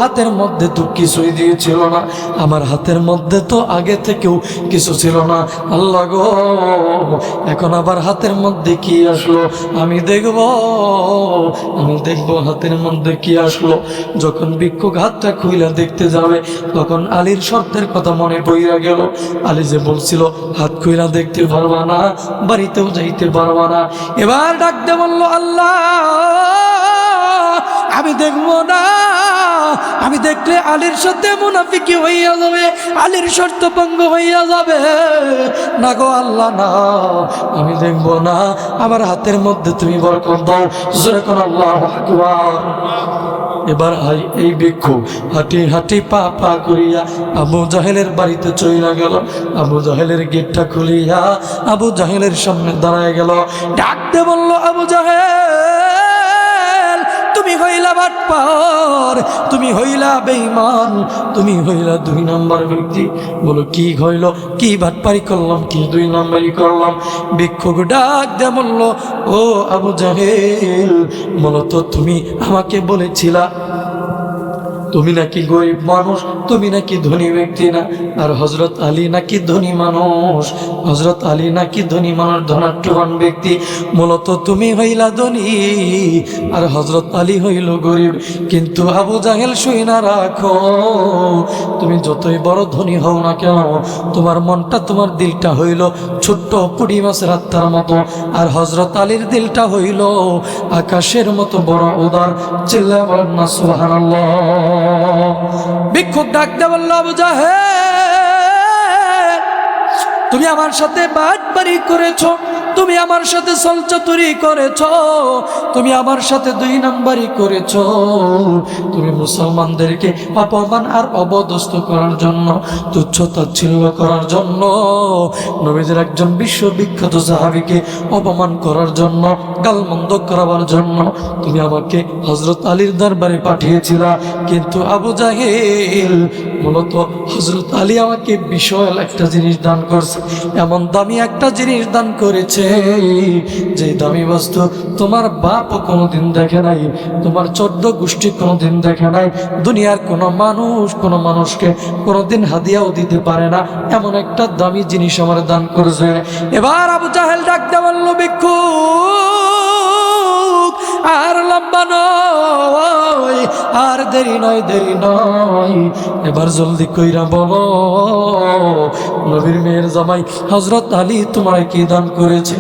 হাতের মধ্যে তো কিছুই দিয়েছিল না, আমার হাতের মধ্যে তো আগে থেকেও কিছু ছিল না। আল্লাহ গো, এখন আবার হাতের মধ্যে কি আসলো আমি দেখব, আমি দেখব হাতের মধ্যে কি আসলো। যখন ভিক্ষুক হাতটা খুইলা দেখতে যাবে, তখন আলীর শর্তের কথা মনে পড়িয়া গেল। আলী যে বলছিল হাত খুইলা দেখতে পারবা না, বাড়িতেও যাইতে পারবা না। এবার ডাকতে বলল, আল্লাহ আমি দেখবো না, আমি দেখলে আলীর সাথে মুনাফিকি হইয়া যাবে, আলীর শর্ত ভঙ্গ হইয়া যাবে। না গো আল্লাহ না, আমি দেখবো না, আমার হাতের মধ্যে তুমি বরকত দাও। জোরে কোন আল্লাহু আকবার। এবার এই ভিক্ষু হাঁটি হাঁটি পা পা করিয়া আবু জাহেলের বাড়িতে চইলা গেল। আবু জাহেলের গেটটা খুলিয়া আবু জাহেলের সামনে দাঁড়ায় গেল। ডাকতে বলল, আবু জাহেল তুমি হইলা বাটপার, তুমি হইলা বেঈমান, তুমি হইলা 2 নম্বর ব্যক্তি। বলো কি হইল, কি বাটপারি করলাম, কি 2 নম্বরই করলাম? ভিক্ষুক ডাক দে বলল, ও আবু জাহেল, মূলত তুমি আমাকে বলেছিলা তুমি নাকি গরিব মানুষ, তুমি নাকি ধনী ব্যক্তি না। আর হযরত আলী নাকি ধনী মানুষ, হযরত আলী নাকি ধনী মানুষ, ধনাঢ্যবান ব্যক্তি। মূলত তুমি হইলা ধনী আর হযরত আলী হইল গরিব। কিন্তু আবু জাহেল শুই না রাখো, তুমি যতই বড় ধনী হও না কেন, তোমার মনটা, তোমার দিলটা হইল ছোট্ট পুঁটি মাছের আত্মার মতো, আর হযরত আলীর দিলটা হইল আকাশের মতো বড় উদার। চিল্লায়া বলেন না সুবহানাল্লাহ। ভিক্ষুক ডাকতে বলল, আবু জাহেল তুমি আমার সাথে বাটপারি করেছো, তুমি আমার সাথে ছলচাতুরি করেছো, তুমি আমার সাথে 2 নম্বরই করেছো। তুমি মুসলমানদেরকে অপমান আর অবদস্ত করার জন্য, তুচ্ছ তাচ্ছিল্য করার জন্য, নবীজির একজন বিশ্ববিখ্যাত সাহাবীকে অপমান করার জন্য, গালমন্দ করাবার জন্য তুমি আমাকে হযরত আলীর দরবারে পাঠিয়েছিলা। কিন্তু আবু জাহেল, মূলত হযরত আলী আমাকে বিশাল একটা জিনিস দান করছে, এমন দামি একটা জিনিস দান করেছে যে দামি বস্তু তোমার বাপও কোনোদিন দেখে নাই, তোমার 14 গোষ্ঠী কোনোদিন দেখে নাই, দুনিয়ার কোনো মানুষ কোনো মানুষকে কোনোদিন হাদিয়াও দিতে পারে না, এমন একটা দামি জিনিস আমার দান করেছে। এবার আবু জাহেল ডাকতে বলল, ভিক্ষুক আর লম্বা নয়, আর দেরি নয়, দেরি নয়, এবার জলদি কইরা বলো নবীর মেয়ের জামাই হযরত আলী তোমায় কি দান করেছে?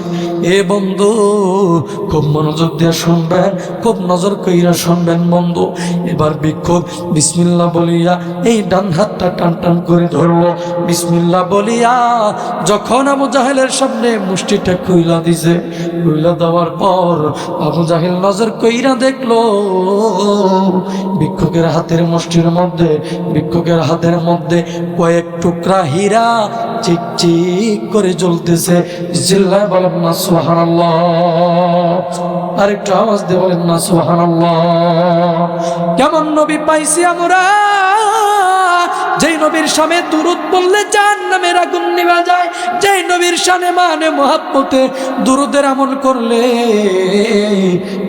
এ বন্ধু খুব মনোযোগ দিয়ে শুনবেন, খুব নজর কইরা শুনবেন বন্ধু। এবার ভিক্ষুক বিসমিল্লাহ বলিয়া এই ডান হাতটা টান টান করে ধরলো। বিসমিল্লাহ বলিয়া যখন আবু জাহেলের সামনে মুষ্টিটা খুইলা দিছে, খুইলা দেওয়ার পর আবু জাহেল নজর কইরা দেখলো ভিক্ষুকের হাতের মুষ্টির মধ্যে, ভিক্ষুকের হাতের মধ্যে কয়েক টুকরা হীরা চিকচিক করে জ্বলতেছে। চিল্লায় বলেন না সুবহানাল্লাহ। আরেকটু আওয়াজ দিয়ে বলেন না সুবহানাল্লাহ। কেমন নবী পাইছি আমরা, যেই নবীর সামনে দুরূদ বললে জাহান্নামের আগুন নিভে যায়, যেই নবীর শানে মানে মুহাব্বতে দুরূদের আমল করলে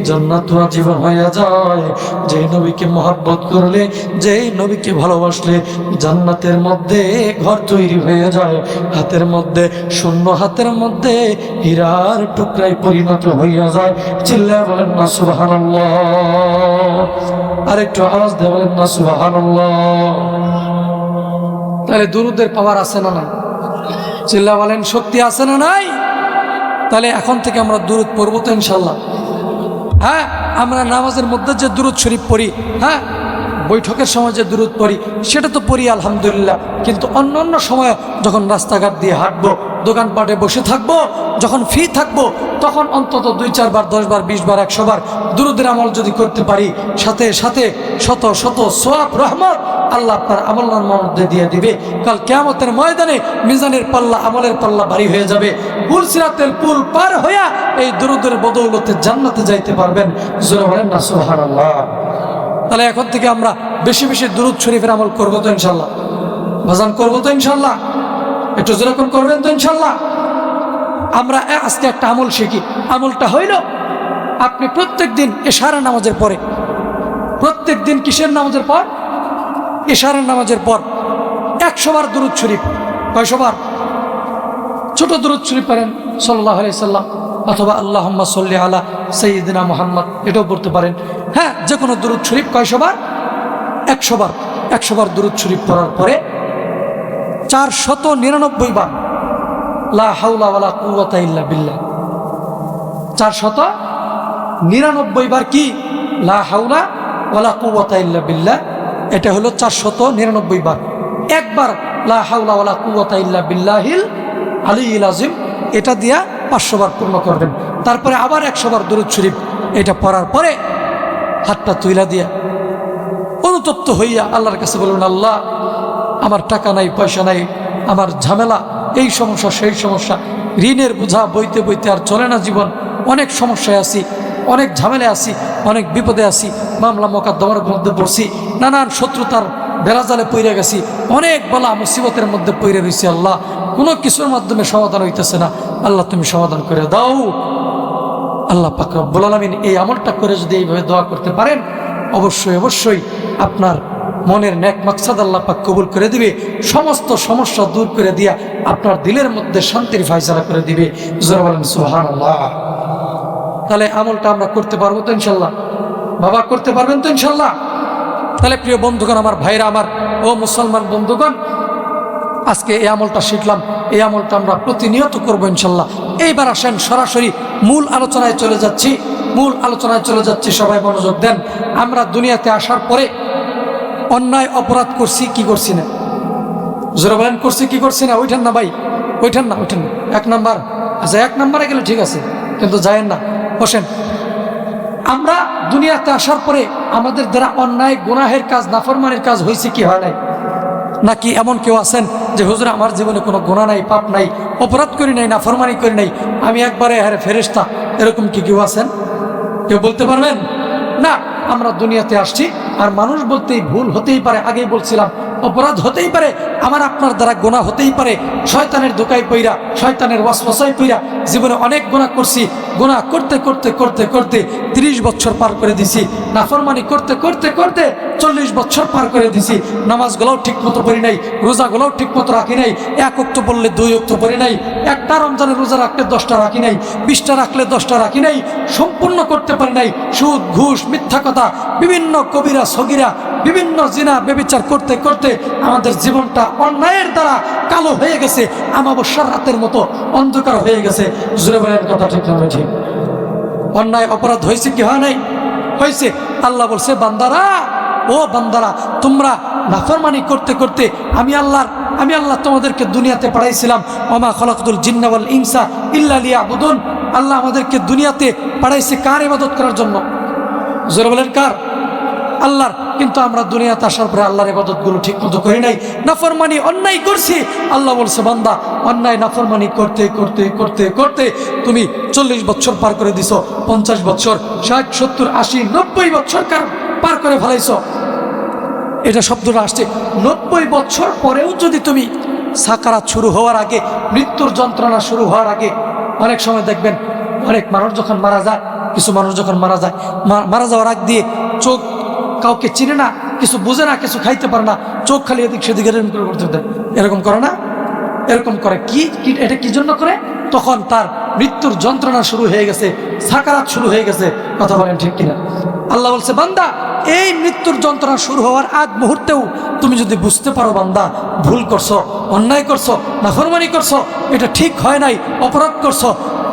জান্নাত ওয়াজিব হয়ে যায়, যেই নবীকে মুহাব্বত করলে, যেই নবীকে ভালোবাসলে জান্নাতের মধ্যে ঘর তৈরি হয়ে যায়, হাতের মধ্যে শূন্য হাতের মধ্যে হীরার টুকরায় পরিণত হইয়া যায়। চিল্লায়া বলেন না সুবহানাল্লাহ। আরেকটু আওয়াজ দিয়ে বলেন না সুবহানাল্লাহ। তাহলে দুরূদের পাওয়ার আছে না নাই? চিল্লা বলেন শক্তি আছে না নাই? তাহলে এখন থেকে আমরা দুরূদ পড়বো তো ইনশাল্লাহ। হ্যাঁ, আমরা নামাজের মধ্যে যে দুরূদ শরীফ পড়ি, হ্যাঁ, বৈঠকের সময় যে দুরূদ পড়ি সেটা তো পড়ি আলহামদুলিল্লাহ, কিন্তু অন্য অন্য সময় যখন রাস্তাঘাট দিয়ে হাঁটবো, দোকানপাটে বসে থাকবো, যখন ফ্রি থাকবো, তখন অন্তত 2-4 বার, 10 বার, 20 বার, 100 বার দুরূদের আমল যদি করতে পারি, সাথে সাথে শত শত সওয়াব রহমত আল্লাহ আপনার আমলনামার মধ্যে দিয়ে দিবে। কাল কিয়ামতের ময়দানে মিজানের পাল্লা, আমলের পাল্লা ভারী হয়ে যাবে। পুল সিরাতের পুল পার হইয়া এই দুরূদের বদৌলতে জান্নাতে যাইতে পারবেন। জোরে বলেন না সুবহানাল্লাহ। তাহলে এখন থেকে আমরা বেশি বেশি দুরূদ শরীফের আমল করবো তো ইনশাল্লাহ, ভাজান করবো তো ইনশাল্লাহ, একটু যেরকম করবেন তো ইনশাল্লাহ। আমরা আজকে একটা আমল শিখি। আমলটা হইল আপনি প্রত্যেক দিন এশারের নামাজের পরে, প্রত্যেক দিন কিসের নামাজের পর? এশারের নামাজের পর 100 বার দুরূদ শরীফ। কয়শো বার? ছোট দুরূদ শরীফ পড়েন সাল্লাল্লাহু আলাইহি সাল্লাম, অথবা আল্লাহুম্মা সাল্লি আলা সাইয়্যিদিনা মুহাম্মদ, এটাও পড়তে পারেন। হ্যাঁ, যে কোনো দুরূদ শরীফ কয়শো বার? 100 বার। 100 বার দুরূদ শরীফ পড়ার পরে 499 বার লা হাওলা ওয়ালা কুওয়াতা ইল্লা বিল্লাহ। 499 বার কি? লা হাওলা ওয়ালা কুওয়াতা ইল্লা বিল্লাহ। এটা হলো 499 বার। একবার লা হাওলা ওয়ালা কুওয়াতা ইল্লা বিল্লাহিল আলিয়্যিল আযীম, এটা দিয়া 500 বার পূর্ণ করবেন। তারপরে আবার 100 বার দুরূদ শরীফ। এটা পড়ার পরে হাতটা তুইলা দিয়া অনুতপ্ত হইয়া আল্লাহর কাছে বলবেন, আল্লাহ আমার টাকা নাই, পয়সা নাই, আমার ঝামেলা, এই সমস্যা সেই সমস্যা, ঋণের বোঝা বইতে বইতে আর চলে না জীবন, অনেক সমস্যায় আছি, অনেক ঝামেলায় আছি, অনেক বিপদে আছি, মামলা মোকদ্দমার মধ্যে পড়ছি, নানান শত্রুতার বেড়াজালে পইরে গেছি, অনেক বলা মুসিবতের মধ্যে পইরে রয়েছি। আল্লাহ কোনো কিছুর মাধ্যমে সমাধান হইতেছে না, আল্লাহ তুমি সমাধান করে দাও। আল্লাহ পাক রব্বুল আলামিন এই আমলটা করে যদি এইভাবে দোয়া করতে পারেন, অবশ্যই অবশ্যই আপনার মনের নেক মাকসাদ আল্লাহ পাক কবুল করে দিবে, সমস্ত সমস্যা দূর করে দিয়া আপনার দিলের মধ্যে শান্তির ফায়সালা করে দিবে। জোরে বলেন সুবহানাল্লাহ। তাহলে আমলটা আমরা করতে পারবো তো ইনশাল্লাহ? বাবা করতে পারবেন তো ইনশাল্লাহ? তাহলে প্রিয় বন্ধুগণ, আমার ভাইরা, আমার ও মুসলমান বন্ধুগণ, আজকে এই আমলটা শিখলাম, এই আমলটা আমরা প্রতিনিয়ত করবো ইনশাল্লাহ। এইবার আসেন সরাসরি মূল আলোচনায় চলে যাচ্ছি। মূল আলোচনায় চলে যাচ্ছি, সবাই মনোযোগ দেন। আমরা দুনিয়াতে আসার পরে অন্যায় অপরাধ করছি কি করছি না? জোরে বলেন, করছি কি করছি না? ওইঠান না ভাই, ওইঠান না, ওইঠান না। 1 নাম্বার, আচ্ছা 1 নাম্বারে গেলে ঠিক আছে, কিন্তু যায়েন না, বসেন। আমরা দুনিয়াতে আসার পরে আমাদের দ্বারা অন্যায় গুনাহের কাজ, নাফরমানির কাজ হয়েছে কি হয় নাই? নাকি এমন কেউ আছেন যে হুজুর আমার জীবনে কোনো গুনাহ নাই, পাপ নাই, অপরাধ করি নাই, নাফরমানি করি নাই, আমি একবারে হারে ফেরেশতা, এরকম কি কেউ আছেন? কেউ বলতে পারবেন? না। আমরা দুনিয়াতে আসছি, আর মানুষ বলতেই ভুল হতেই পারে, আগেই বলছিলাম, অপরাধ হতেই পারে, আমার আপনার দ্বারা গুনাহ হতেই পারে, শয়তানের ধোঁকায় পইরা, শয়তানের ওয়াসওয়াসায় পইরা জীবনে অনেক গুনাহ করছি। গুনাহ করতে করতে করতে করতে 30 বছর পার করে দিছি, নাফরমানি করতে করতে করতে 40 বছর পার করে দিছি, নামাজগুলোও ঠিক মতো পড়ি নাই, রোজাগুলোও ঠিক মতো রাখি নাই, 1 ওয়াক্ত বললে 2 ওয়াক্ত পড়ি নাই, একটা রমজানের রোজা রাখলে 10টা রাখি নাই, 20টা রাখলে 10টা রাখি নাই, সম্পূর্ণ করতে পারি নাই, সুদ ঘুষ মিথ্যা কথা, বিভিন্ন কবিরা সগিরা, বিভিন্ন জিনা ব্যভিচার করতে করতে আমাদের জীবনটা অন্যায়ের দ্বারা কালো হয়ে গেছে, আমাবস্যার রাতের মতো অন্ধকার হয়ে গেছে। জোরে বলেন, কথা ঠিক না? ঠিক। অন্যায় অপরাধ হয়েছে কি হয় নাই? হয়েছে। আল্লাহ বলছে, বান্দারা, ও বান্দারা, তোমরা নাফরমানি করতে করতে আমি আল্লাহ তোমাদেরকে দুনিয়াতে পাঠাইছিলাম। ওমা খলাকতুল জিন্না ওয়াল ইনসা ইল্লা লিয়াবুদুন। আল্লাহ আমাদেরকে দুনিয়াতে পাঠাইছে কার ইবাদত করার জন্য? জোরে বলেন, কার? আল্লাহর। কিন্তু আমরা দুনিয়াতে আসার পরে আল্লাহর ইবাদতগুলো ঠিক মতো করি নাই, নাফরমানি অন্যায় করছি। আল্লাহ বলছে, বান্দা, অন্যায় নাফরমানি করতে করতে করতে করতে তুমি 40 বছর পার করে দিছো, 50 বছর, 60, 70, 80, 90 বছর পার করে ফেলাইছো। এটা শব্দটা আসছে 90 বছর পরেও যদি তুমি সাকারাত শুরু হওয়ার আগে, মৃত্যুর যন্ত্রণা শুরু হওয়ার আগে, অনেক সময় দেখবেন অনেক মানুষ যখন মারা যায়, কিছু মানুষ যখন মারা যায়, মারা যাওয়ার আগ দিয়ে চোখ কাউকে চিনে না, কিছু বুঝে না, কিছু খাইতে পারে না, চোখ খালি এদিক সেদিকে করতে দেয়, এরকম করে না? এরকম করে কি? এটা কি জন্য করে? তখন তার মৃত্যুর যন্ত্রণা শুরু হয়ে গেছে, সাকারাত শুরু হয়ে গেছে। কথা বলেন ঠিক কিনা? আল্লাহ বলছে, বান্দা, এই মৃত্যুর যন্ত্রণা শুরু হওয়ার আগ মুহূর্তেও তুমি যদি বুঝতে পারো বান্দা ভুল করছো, অন্যায় করছো, নাফরমানি করছো, এটা ঠিক হয় নাই, অপরাধ করছো,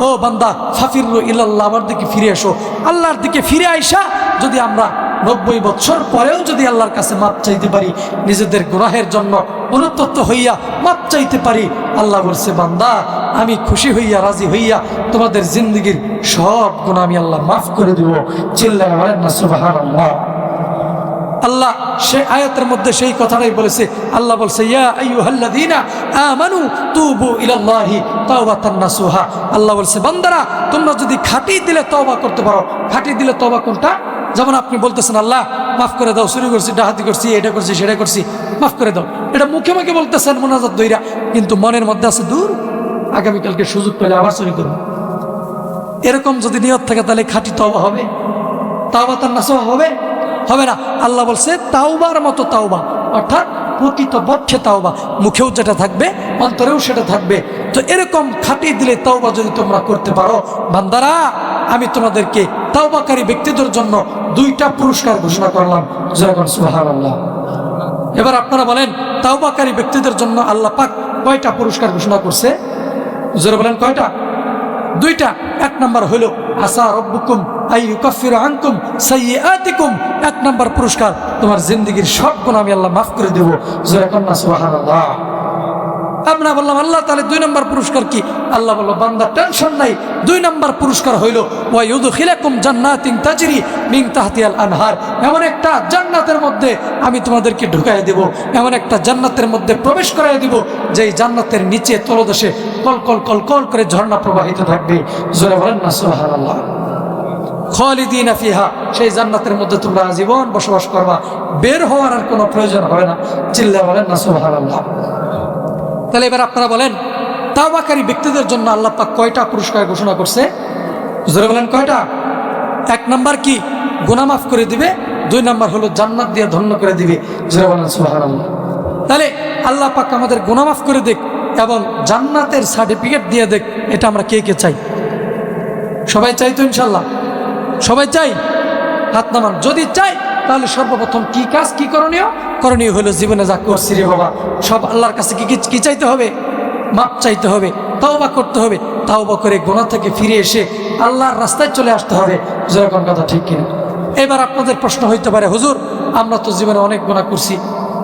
ও বান্দা ফাফিরু ইলাল্লাহ, আমার দিকে ফিরে এসো। আল্লাহর দিকে ফিরে আইসা যদি আমরা 90 বছর পরেও যদি আল্লাহর কাছে মাপ চাইতে পারি, নিজেদের গুনাহের জন্য অনুতপ্ত হইয়া মাপ চাইতে পারি, আল্লাহ বলছে, বান্দা, আমি খুশি হইয়া, রাজি হইয়া তোমাদের জিন্দগির সব গুনাহ আমি আল্লাহ মাফ করে দেব। চিল্লায়া বলেন না সুবহানাল্লাহ। আল্লাহ সেই আয়াতের মধ্যে সেই কথাটাই বলেছে। আল্লাহ বলছে, ইয়া আইয়ুহাল্লাযীনা আমানু তুবু ইলাল্লাহি তাওবাতান নাসুহা। আল্লাহ বলছে, বান্দারা, তোমরা যদি খাঁটি দিলে তওবা করতে পারো। খাঁটি দিলে তওবা কোনটা? যেমন আপনি বলতেছেন, আল্লাহ মাফ করে দাও, চুরি করছি, ডাকাতি করছি, এটা করছি, সেটা করছি, মাফ করে দাও, এটা মুখে মুখে বলতেছেন মোনাজাত দইরা, কিন্তু মনের মধ্যে আছে, দূর আগামীকালকে সুযোগ পেলে আবার চুরি করব। এরকম যদি নিয়ত থাকে তাহলে খাঁটি তওবা হবে? তাওবা তার নাসুহা হবে? হবে না। আল্লাহ বলছে তাওবার মতো তাওবা, অর্থাৎ প্রকৃতপক্ষে তাওবা, মুখেও যেটা থাকবে অন্তরেও সেটা থাকবে। তো এরকম খাঁটি দিলে তাওবা যদি তোমরা করতে পারো বান্দারা, আমি তোমাদেরকে তাওবাকারী ব্যক্তিদের জন্য 2টা পুরস্কার ঘোষণা করলাম। সুবহানাল্লাহ। এবার আপনারা বলেন তাওবাকারী ব্যক্তিদের জন্য আল্লাহ পাক কয়টা পুরস্কার ঘোষণা করছে? জোরে বলেন কয়টা? 2টা। 1 নাম্বার হলো আসা রব্বুকুম আই ইউকাফিরু আনকুম সাইয়্যাতিকুম। 1 নাম্বার পুরস্কার, তোমার জিন্দেগীর সব গুনাহ আমি আল্লাহ মাফ করে দেব। জোরে কন্না সুবহানাল্লাহ। আমরা বললাম আল্লাহ তাহলে 2 নাম্বার পুরস্কার কি? আল্লাহ বলল বান্দা টেনশন নাই, 2 নাম্বার পুরস্কার হইল ওয়া ইউদখিলাকুম জান্নাতিন তাজরি মিন তাহতিহাল আনহার। এমন একটা জান্নাতের মধ্যে আমি তোমাদেরকে ঢুকাই দেব, এমন একটা জান্নাতের মধ্যে প্রবেশ করাই দেব যেই জান্নাতের নিচে তলদেশে কল কল কল কল করে ঝর্ণা প্রবাহিত থাকবে। জোরে বলেন না সুবহানাল্লাহ। খালিদিনা ফিহা, সেই জান্নাতের মধ্যে তোমরা আজীবন বসবাস করবা, বের হওয়ার আর কোনো প্রয়োজন হবে না। চিল্লা বলেন না সুবহানাল্লাহ। তাহলে এবার আপনারা বলেন তাওবাকারী ব্যক্তিদের জন্য আল্লাহ পাক কয়টা পুরস্কার ঘোষণা করছে? জোরে বলেন কয়টা? 1 নাম্বার কি? গুনাহ মাফ করে দিবে। 2 নাম্বার হলো জান্নাত দিয়ে ধন্য করে দিবে। জোরে বলেন সুবহানাল্লাহ। তাহলে আল্লাহ পাক আমাদের গুনাহ মাফ করে দেখ এবং জান্নাতের সার্টিফিকেট দিয়ে দেখ, এটা আমরা কে কে চাই? সবাই চাই তো ইনশাল্লাহ? সবাই চাই? হাত নামান যদি চাই। তাহলে সর্বপ্রথম কি কাজ, কি করণীয়? করণীয় হলো জীবনে যা করছি রে বাবা সব আল্লাহর কাছে কি চাইতে হবে? মাপ চাইতে হবে, তাওবা করতে হবে। তাওবা করে গুনাহ থেকে ফিরে এসে আল্লাহর রাস্তায় চলে আসতে হবে। যেরকম কথা ঠিক কিনা? এবার আপনাদের প্রশ্ন হইতে পারে হুজুর আমরা তো জীবনে অনেক গুনাহ করছি,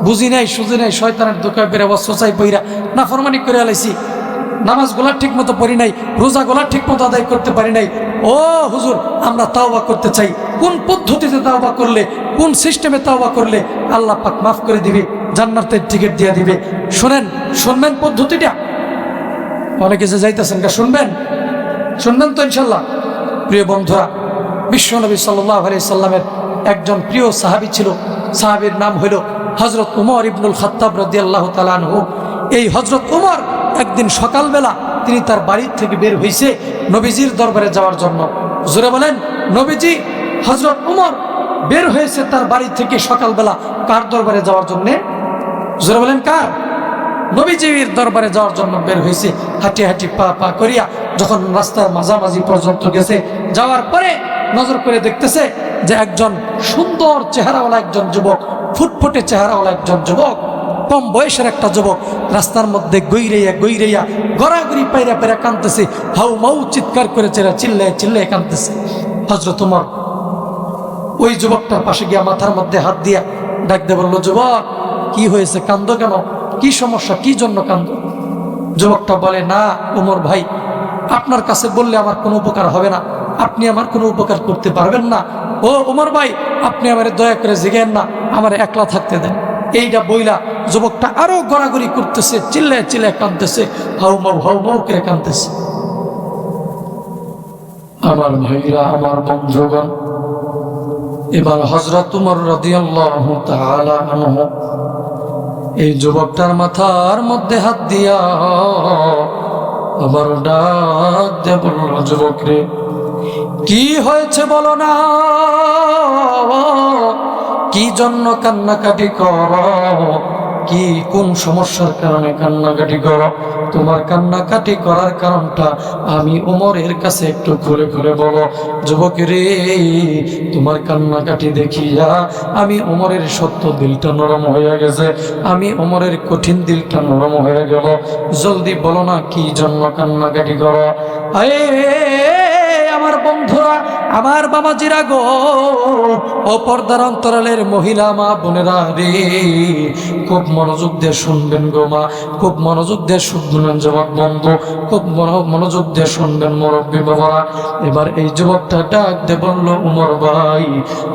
বুঝি নাই সুঝি নাই, শয়তানের দোকায় বেড়ে সোসাই পইরা নাফরমানি করে আলাইছি, নামাজগুলা ঠিক মতো পড়ি নাই, রোজাগুলা ঠিক মতো আদায় করতে পারি নাই। ও হুজুর আমরা তাওবা করতে চাই, কোন পদ্ধতিতে তাওবা করলে, কোন সিস্টেমে তাওবা করলে আল্লাহ পাক মাফ করে দিবে, জান্নাতের টিকিট দিয়ে দিবে? শুনবেন পদ্ধতিটা? অনেকে যে যাইতেছেন শুনবেন তো ইনশাল্লাহ। প্রিয় বন্ধুরা, বিশ্বনবী সাল্লাল্লাহু আলাইহি সাল্লামের একজন প্রিয় সাহাবী ছিল, সাহাবীর নাম হইল হযরত উমর ইবনুল খাত্তাব রাদিয়াল্লাহু তাআলা আনহু। এই হযরত উমর একদিন সকালবেলা তিনি তার বাড়ি থেকে বের হয়েছে নবীজির দরবারে যাওয়ার জন্য। জোরে বলেন নবীজি হযরত উমর বের হয়েছে তার বাড়ি থেকে সকালবেলা কার দরবারে যাওয়ার জন্য? জোরে বলেন কার? নবীজির দরবারে যাওয়ার জন্য বের হয়েছে। হাঁটি হাঁটি পা পা করিয়া যখন রাস্তার মাঝামাঝি পর্যন্ত গেছে, যাওয়ার পরে নজর করে দেখতেছে যে একজন সুন্দর চেহারাওয়ালা একজন যুবক, ফুটফুটে চেহারাওয়ালা একজন যুবক, কম বয়সের একটা যুবক রাস্তার মধ্যে গৈরাইয়া গড়াগড়ি পাইরা কাঁদতেছে, হাউ মাউ চিৎকার করে চিল্লায় কাঁদতেছে। হযরত ওমর ওই যুবকটার পাশে গিয়া মাথার মধ্যে হাত দিয়া ডাক দিয়ে বলল, যুবক কি হয়েছে, কান্দো কেন, কি সমস্যা, কি জন্য কান্দো? যুবকটা বলে, না ওমর ভাই, আপনার কাছে বললে আমার কোনো উপকার হবে না, আপনি আমার কোনো উপকার করতে পারবেন না। ও ওমর ভাই, আপনি আমারে দয়া করে জিগেন না, আমার একলা থাকতে দেন। এইটা বইলা যুবকটা আরো গড়াগড়ি করতেছে, চিল্লায় কাঁদতেছে, হাউ মাউ করে কাঁদতেছে। আমার ভাইরা, আমার বন্ধুগণ, এবার হযরত উমর রাদিয়াল্লাহু তাআলা আনহু এই যুবকটার মাথার মধ্যে হাত দিয়া আবার ডাক দিয়ে বলল, যুবক রে কি হয়েছে বলো না, কি জন্য কান্নাকাটি করো, কি কোন সমস্যার কারণে কান্নাকাটি করো? তোমার কান্নাকাটি করার কারণটা আমি ওমরের কাছে একটু খুলে খুলে বলো। যুবক রে, তোমার কান্নাকাটি দেখিয়া আমি ওমরের সত্য দিলটা নরম হয়ে গেছে, আমি ওমরের কঠিন দিলটা নরম হয়ে গেল। জলদি বলো না কি জন্য কান্নাকাটি করো? আমার বন্ধুরা, আমার বাবাজিরা গো, ও পর্দার অন্তরালের মহিলা মা বোনেরা রে, খুব মনোযোগ দিয়ে শুনবেন গো মা, খুব মনোযোগ দিয়ে শুনবেন যুবক বন্ধু, খুব মনোযোগ দিয়ে শুনবেন মুরব্বী বাবারা। এবার এই যুবকটা ডাক দিয়ে বলল, উমর ভাই,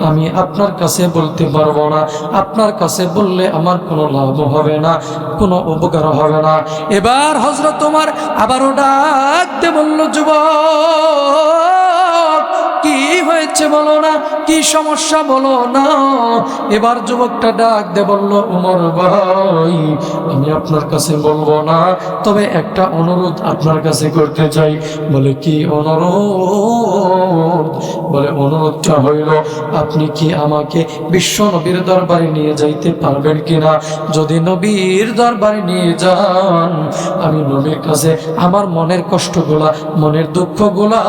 আমি আপনার কাছে বলতে পারবো না, আপনার কাছে বললে আমার কোনো লাভ হবে না, কোনো উপকার হবে না। এবার হযরত ওমর আবারও ডাক দিয়ে বলল, যুবক কি হয়ে হয়েছে বলো না, কি সমস্যা বলো না। এবার যুবকটা ডাক দে বলল, ওমর ভাই আমি আপনার কাছে বলবো না, তবে একটা অনুরোধ আপনার কাছে করতে চাই। বলে কি অনুরোধ? বলে অনুরোধটা হইল আপনি কি আমাকে বিশ্ব নবীর দরবারে নিয়ে যাইতে পারবেন কিনা? যদি নবীর দরবারে নিয়ে যান, আমি নবীর কাছে আমার মনের কষ্টগুলা, মনের দুঃখগুলা,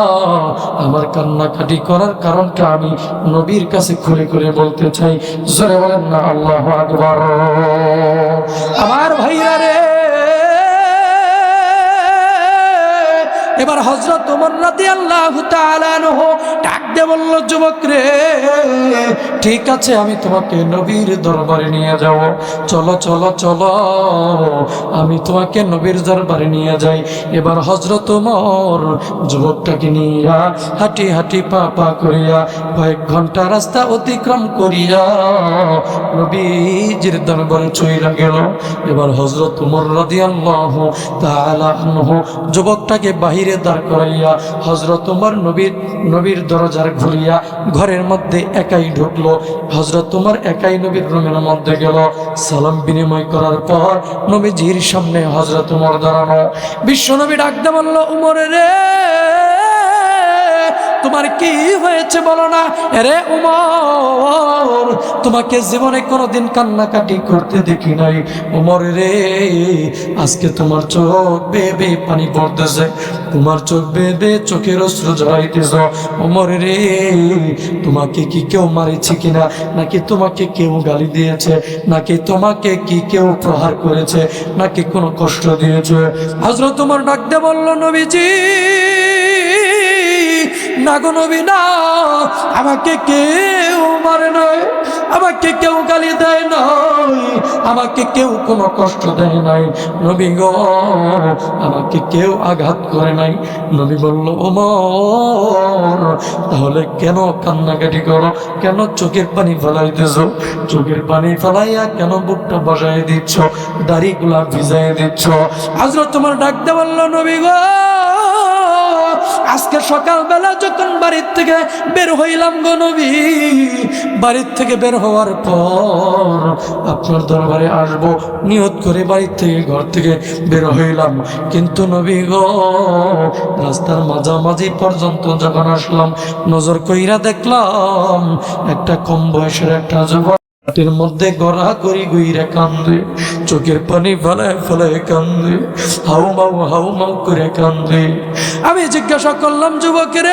আমার কান্নাকাটি করার কারণটা আমি নবীর কাছে খুলে খুলে বলতে চাই। জোরে বলেন না আল্লাহু আকবার। আমার ভাইরা রে, এবার হযরত ওমর রাদিয়াল্লাহু তাআলা আনহু ডাক দিয়ে বলল, যুবক রে ঠিক আছে আমি তোমাকে নবীর দরবারে নিয়ে যাব, চলো চলো চলো আমি তোমাকে নবীর দরবারে নিয়ে যাই। এবার হযরত ওমর যুবকটাকে নিয়ে হাঁটি হাঁটি পা পা করিয়া কয়েক ঘন্টা রাস্তা অতিক্রম করিয়া নবীজির দরবারে চইলা গেল। এবার হযরত ওমর রাদিয়াল্লাহু তাআলা আনহু যুবকটাকে বাহিরে দাঁড় করাইয়া হযরত ওমর নবীর দরজার ঘুরিয়া ঘরের মধ্যে একাই ঢুকলো। হযরত ওমর একাই নবীর রুমের মধ্যে গেল। সালাম বিনিময় করার পর নবীজির সামনে হযরত ওমর দাঁড়ানো। বিশ্ব নবী ডাকতে বলল, ওমর রে তোমার কি হয়েছে বলো না। আরে ওমর তোমাকে জীবনে কোনোদিন কান্নাকাটি করতে দেখি নাই। ওমর রে আজকে তোমার চোখ বেয়ে বেয়ে পানি পড়তেছে, তোমার চোখ বেয়ে বেয়ে চোখের অশ্রু ঝরাইতেছ। ওমর রে তোমাকে কি কেউ মারিছে কিনা, নাকি তোমাকে কেউ গালি দিয়েছে, নাকি তোমাকে কি কেউ প্রহার করেছে, নাকি কোনো কষ্ট দিয়েছে? হযরত ওমর ডাকতে বলল, নবীজি না গো নবী না, আমাকে কেউ মারে নাই, আমাকে কেউ গালি দেয় নাই, আমাকে কেউ কোনো কষ্ট দেয় নাই নবী গো, আমাকে কেউ আঘাত করে নাই। নবী বলল, ওমর তাহলে কেন কান্নাকাটি করো, কেন চোখের পানি ফেলাইতেছ? চোখের পানি ফেলাইয়া কেন বুকটা বসাই দিচ্ছ, দাড়িগুলা ভিজাই দিচ্ছ? হযরত ওমর ডাকতে বলল, নবী গো আজকে সকালবেলা যখন বাড়ির থেকে বের হইলাম গো নবী, বাড়ির থেকে বের হওয়ার পর আপনার দরবারে আসবো নিয়ত করে বাড়ির থেকে ঘর থেকে বের হইলাম, কিন্তু নবী গো রাস্তার মাঝামাঝি পর্যন্ত যখন আসলাম নজর কইরা দেখলাম একটা কম বয়সের একটা যুবক মাটির মধ্যে গড়া করি গুইরা কান্দে, চোখের পানি ফেলায় ফেলায় কান্দে, হাউ মাউ করে কান্দে। আমি জিজ্ঞাসা করলাম, যুবকের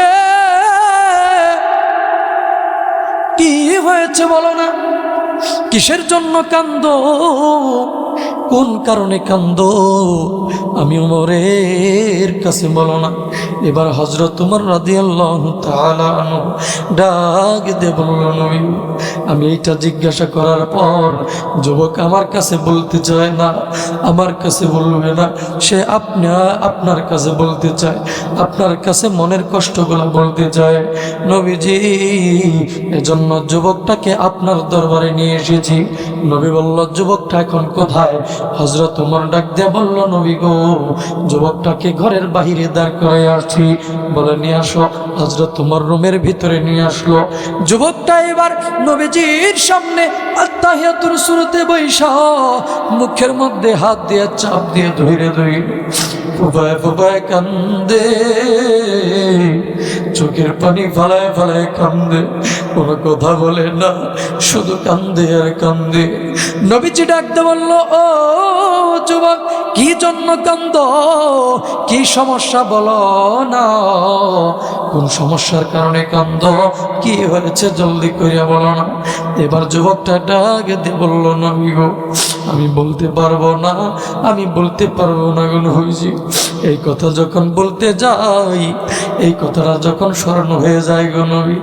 কি হয়েছে বলো না, কিসের জন্য কান্দো, কোন কারণে কান্দো? আমি ওমরের কাছে বলো না। এবার হযরত ওমর রাদিয়াল্লাহু তাআলা আনহু ডাক দিয়ে বলল, নবী আমি এইটা জিজ্ঞাসা করার পর যুবক আমার কাছে বলতে চায় না, আমার কাছে বলবে না, সে আপনার কাছে বলতে চায়, আপনার কাছে মনের কষ্টগুলো বলতে চায়। নবীজি এজন্য যুবকটাকে আপনার দরবারে নিয়ে এসেছি। নবী বলল, যুবকটা এখন কোথায়? হযরত ওমর ডাক দিয়ে বলল, নবী গো যুবকটাকে ঘরের বাহিরে দাঁড় করে আসছি, বলে নিয়ে আসো। হযরত ওমর রুমের ভিতরে নিয়ে আসলো। যুবকটা এবার নবীজির সামনে আত্তাহিয়াতুর শুরুতে বৈশা মুখের মধ্যে হাত দিয়ে চাপ দিয়ে ধরে ধরে ফুপায় ফুপায় কান্দে, চোখের পানি ফালায় ফালায় কান্দে, কোনো কথা বলে না, শুধু কান্দে আর কান্দে। নবীজি ডাকতে বলল, ও যুবক কি জন্য কান্দ, কি সমস্যা বলো না, কোন সমস্যার কারণে কান্দ, কি হয়েছে জলদি করিয়া বলো না। এবার যুবকটা ডাকে দিয়ে বলল, নবী গো আমি বলতে পারবো না, আমি বলতে পারবো না গো নবীজি। এই কথা যখন বলতে যাই, এই কথাটা যখন স্মরণ হয়ে যায় গো নবী,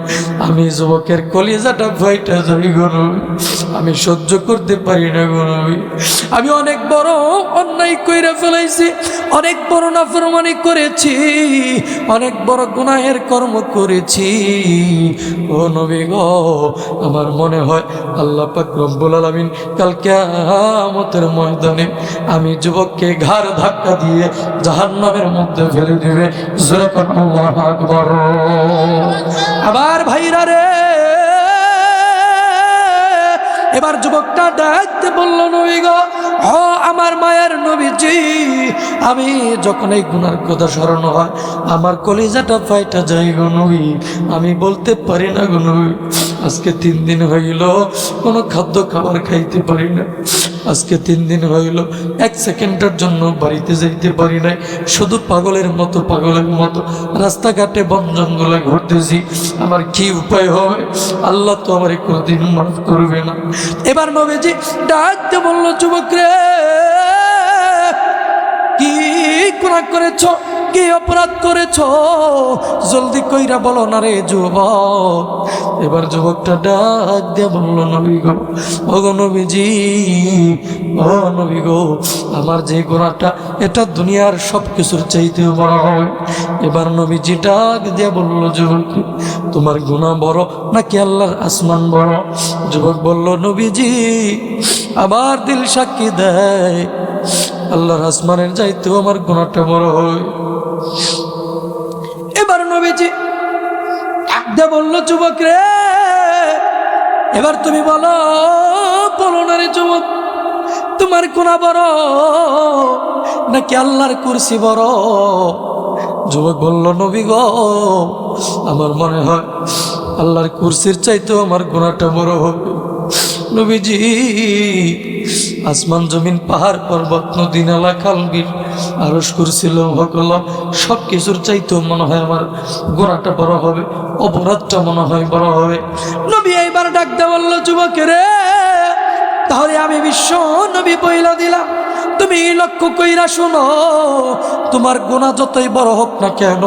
আমি যুবকের কলিজাটা ফাইটা যাই গো নবী, আমি সহ্য করতে পারি না গো নবী। আমি অনেক বড় অন্যায় কইরা ফেলাইছি, অনেক বড় নাফরমানি করেছি, অনেক বড় গুনাহের কর্ম করেছি ও নবী গো। আমার মনে হয় আল্লাহ পাক রব্বুল আলামিন কাল কিয়ামতের ময়দানে আমি যুবককে ঘাড় ধাক্কা দিয়ে জাহান্নামের মধ্যে ফেলে দিবে। জোরে কোন আল্লাহু আকবার। আবার ভাইরা রে, এবার যুবকটা ডাকতে বলল, নবী গো, ও আমার মায়ের নবীজি, আমি যখন এই গুনার কথা স্মরণ হয় আমার কলিজাটা ফাইটা যায় গো নবী, আমি বলতে পারি না গো নবী। আজকে 3 দিন হইল কোনো খাদ্য খাবার খাইতে পারি না, আজকে 3 দিন হইল 1 সেকেন্ডের জন্য বাড়িতে যাইতে পারি নাই, শুধু পাগলের মতো রাস্তাঘাটে বন জঙ্গলে ঘুরতেছি, আমার কি উপায় হবে? আল্লাহ তো আমার কোনোদিন মাফ করবে না। এবার নবীজি ডাকতে বলল, যুবক রে, কি গুনাহ করেছ, কি অপরাধ করেছ, জলদি কইরা বলো না রে যুবক। এবার যুবকটা ডাক দিয়ে বলল, নবী গো, ও গো নবীজি, ও নবী গো, আমার যে গুনাহটা এটা দুনিয়ার সব কিছুর চাইতেও বড় হয়। এবার নবীজি ডাক দিয়ে বলল, যুবক, তোমার গুনাহ বড় নাকি আল্লাহর আসমান বড়? যুবক বলল, নবীজি, আবার দিল সাক্ষী দেয় আল্লাহর আসমানের চাইতেও আমার গুনাহটা বড় হয়। এবার নবীজি ডাকতে বলল, যুবক রে, এবার তুমি বলো না রে যুবক, তোমার গুনাহ বড় নাকি আল্লাহর কুরসি বড়? যুবক বলল, নবী গো, আমার মনে হয় আল্লাহর কুরসির চাইতেও আমার গুনাহটা বড় হবে। নবীজি, আসমান জমিন পাহাড় পর্বত নদী নালা খাল বিল আরশ কুরসি লৌহ কলম সব কিছুর চাইতেও মনে হয় আমার গুনাহটা বড় হবে, অপরাধটা মনে হয় বড় হবে। নবী এইবার ডাকতে বলল, যুবক রে, তাহলে আমি বিশ্ব নবী বইলা দিলাম, তুমি লক্ষ্য কইরা শোনো, তোমার গুনাহ যতই বড় হোক না কেন,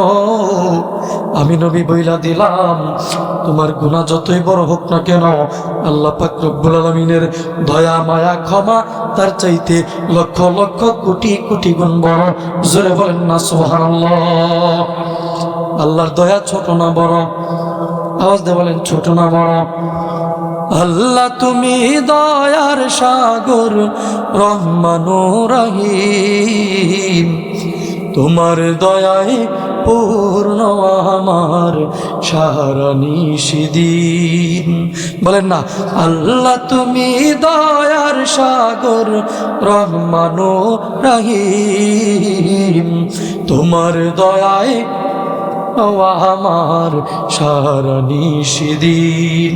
আমি নবী বইলা দিলাম, তোমার গুনাহ যতই বড় হোক না কেন, আল্লাহ পাক রব্বুল আলামিনের দয়া মায়া ক্ষমা তার চাইতে লক্ষ লক্ষ কোটি কোটি গুণ বড়। জোরে বলেন না সুবহানাল্লাহ। আল্লাহর দয়া ছোট না বড়? আওয়াজ দিয়ে বলেন, ছোট না বড়? আল্লাহ তুমি দয়ার সাগর, রহমানুর রহিম, তোমার দয়ায় পূর্ণ আমার সারা নিশিদিন। বলেন না, আল্লাহ তুমি দয়ার সাগর, রহমানুর রহিম, তোমার দয়ায় আমার সারা নিশিদিন,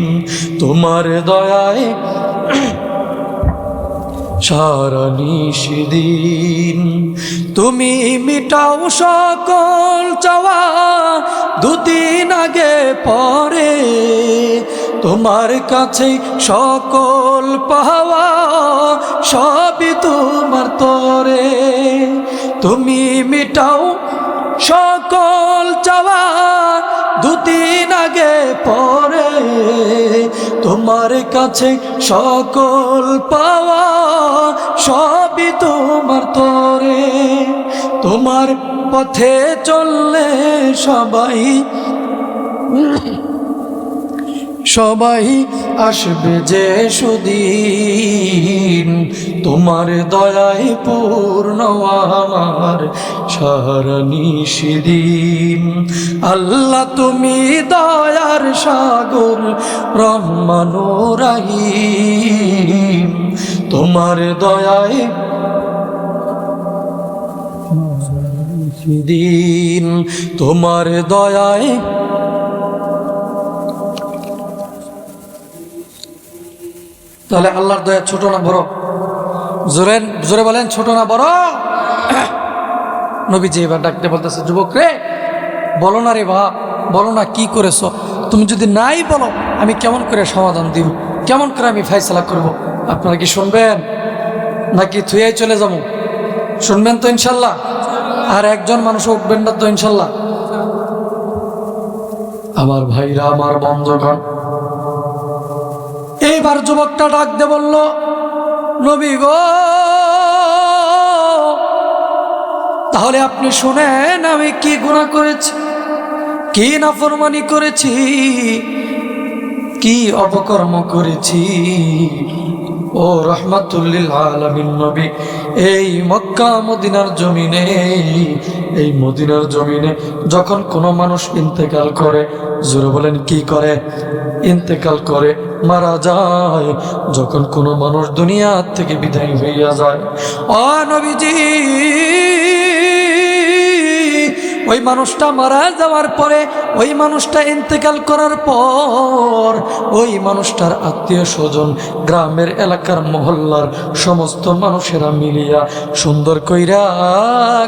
তোমার দয়ায় সারা নিশিদিন। তুমি মিটাও সকল চাওয়া, দুদিন আগে পরে তোমার কাছে সকল পাওয়া, সবই তোমার তরে। তুমি মিটাও সকল চাওয়া, দুদিন আগে পরে তোমার কাছে সকল পাওয়া, সবই তোমার তরে। তোমার পথে চললে সবাই আসবে যে সুদিন, তোমার দয়ায় পূর্ণ আমার সারা নিশিদিন। আল্লাহ তুমি দয়ার সাগর, রহমানুর রহিম, তোমার দয়ায় দিন, তোমার দয়ায়। তাহলে আল্লাহর দয়া ছোট না বড়? জোরে জোরে বলেন, ছোট না বড়? নবীজি এবার ডাকতে বলতেছে, যুবক রে, বলো না রে বাপ, বলো না কি করেছো। তুমি যদি নাই বলো আমি কেমন করে সমাধান দিব, কেমন করে আমি ফয়সালা করব? আপনারা কি শুনবেন নাকি থুয়াই চলে যাবো? শুনবেন তো ইনশাল্লাহ? আর একজন মানুষ উঠবেন না তো ইনশাল্লাহ? আমার ভাইরা, আমার বন্ধুগণ, এইবার যুবকটা ডাক দিয়ে বলল, নবী গো, তাহলে আপনি শুনেন আমি কি গুনাহ করেছি, কি নাফরমানি করেছি, কি অপকর্ম করেছি। ও রহমাতুল্লিল আলামিন নবী এই মক্কা মদিনার জমিনে, এই মদিনার জমিনে যখন কোনো মানুষ ইন্তেকাল করে, জোরে বলেন কি করে? ইন্তেকাল করে, মারা যায়। যখন কোনো মানুষ দুনিয়া থেকে বিদায় হইয়া যায়, ও নবীজি ওই মানুষটা মারা যাওয়ার পরে, ওই মানুষটা ইন্তেকাল করার পর ওই মানুষটার আত্মীয় স্বজন, গ্রামের এলাকার মহল্লার সমস্ত মানুষেরা মিলিয়া সুন্দর কইরা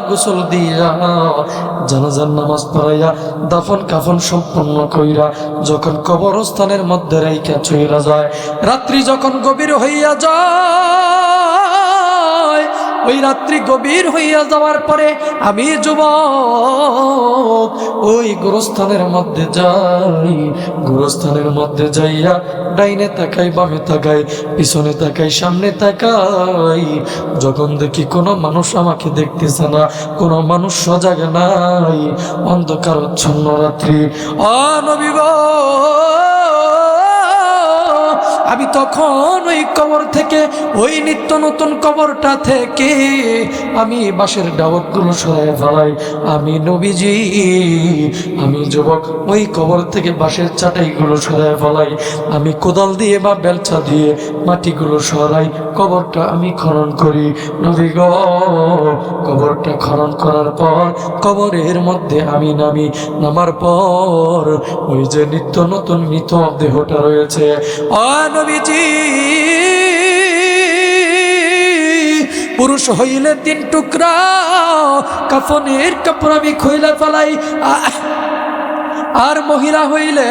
গোসল দিয়া জানাজার নামাজ পড়াইয়া দাফন কাফন সম্পন্ন কইরা যখন কবরস্থানের মধ্যে রাইখা চইরা যায়, রাত্রি যখন গভীর হইয়া যায়, ওই রাত্রি গভীর হইয়া যাওয়ার পরে আমি যুবক ওই গোরস্থানের মধ্যে যাই। গোরস্থানের মধ্যে যাইয়া ডাইনে তাকাই, বামে তাকাই, পিছনে তাকাই, সামনে তাকাই। যখন দেখি কোনো মানুষ আমাকে দেখতেছে না, কোনো মানুষ সজাগ নাই, অন্ধকারচ্ছন্ন রাত্রি। ও নবী গো, আমি তখন ওই কবর থেকে, ওই নিত্য নতুন কবরটা থেকে আমি বাঁশের ডাবরগুলো সরাই ফেলাই। আমি নবীজি, আমি যুবক ওই কবর থেকে বাঁশের চাটাইগুলো সরাই ফেলাই। আমি কোদাল দিয়ে বা বেলচা দিয়ে মাটিগুলো সরাই, কবরটা আমি খনন করি। নবী গো, কবরটা খনন করার পর কবরের মধ্যে আমি নামি। নামার পর ওই যে নিত্য নতুন মৃত দেহটা রয়েছে, নবীজি পুরুষ হইলে 3 টুকরা কাফনের কাপড় আমি খুইলা ফেলাই, আর মহিলা হইলে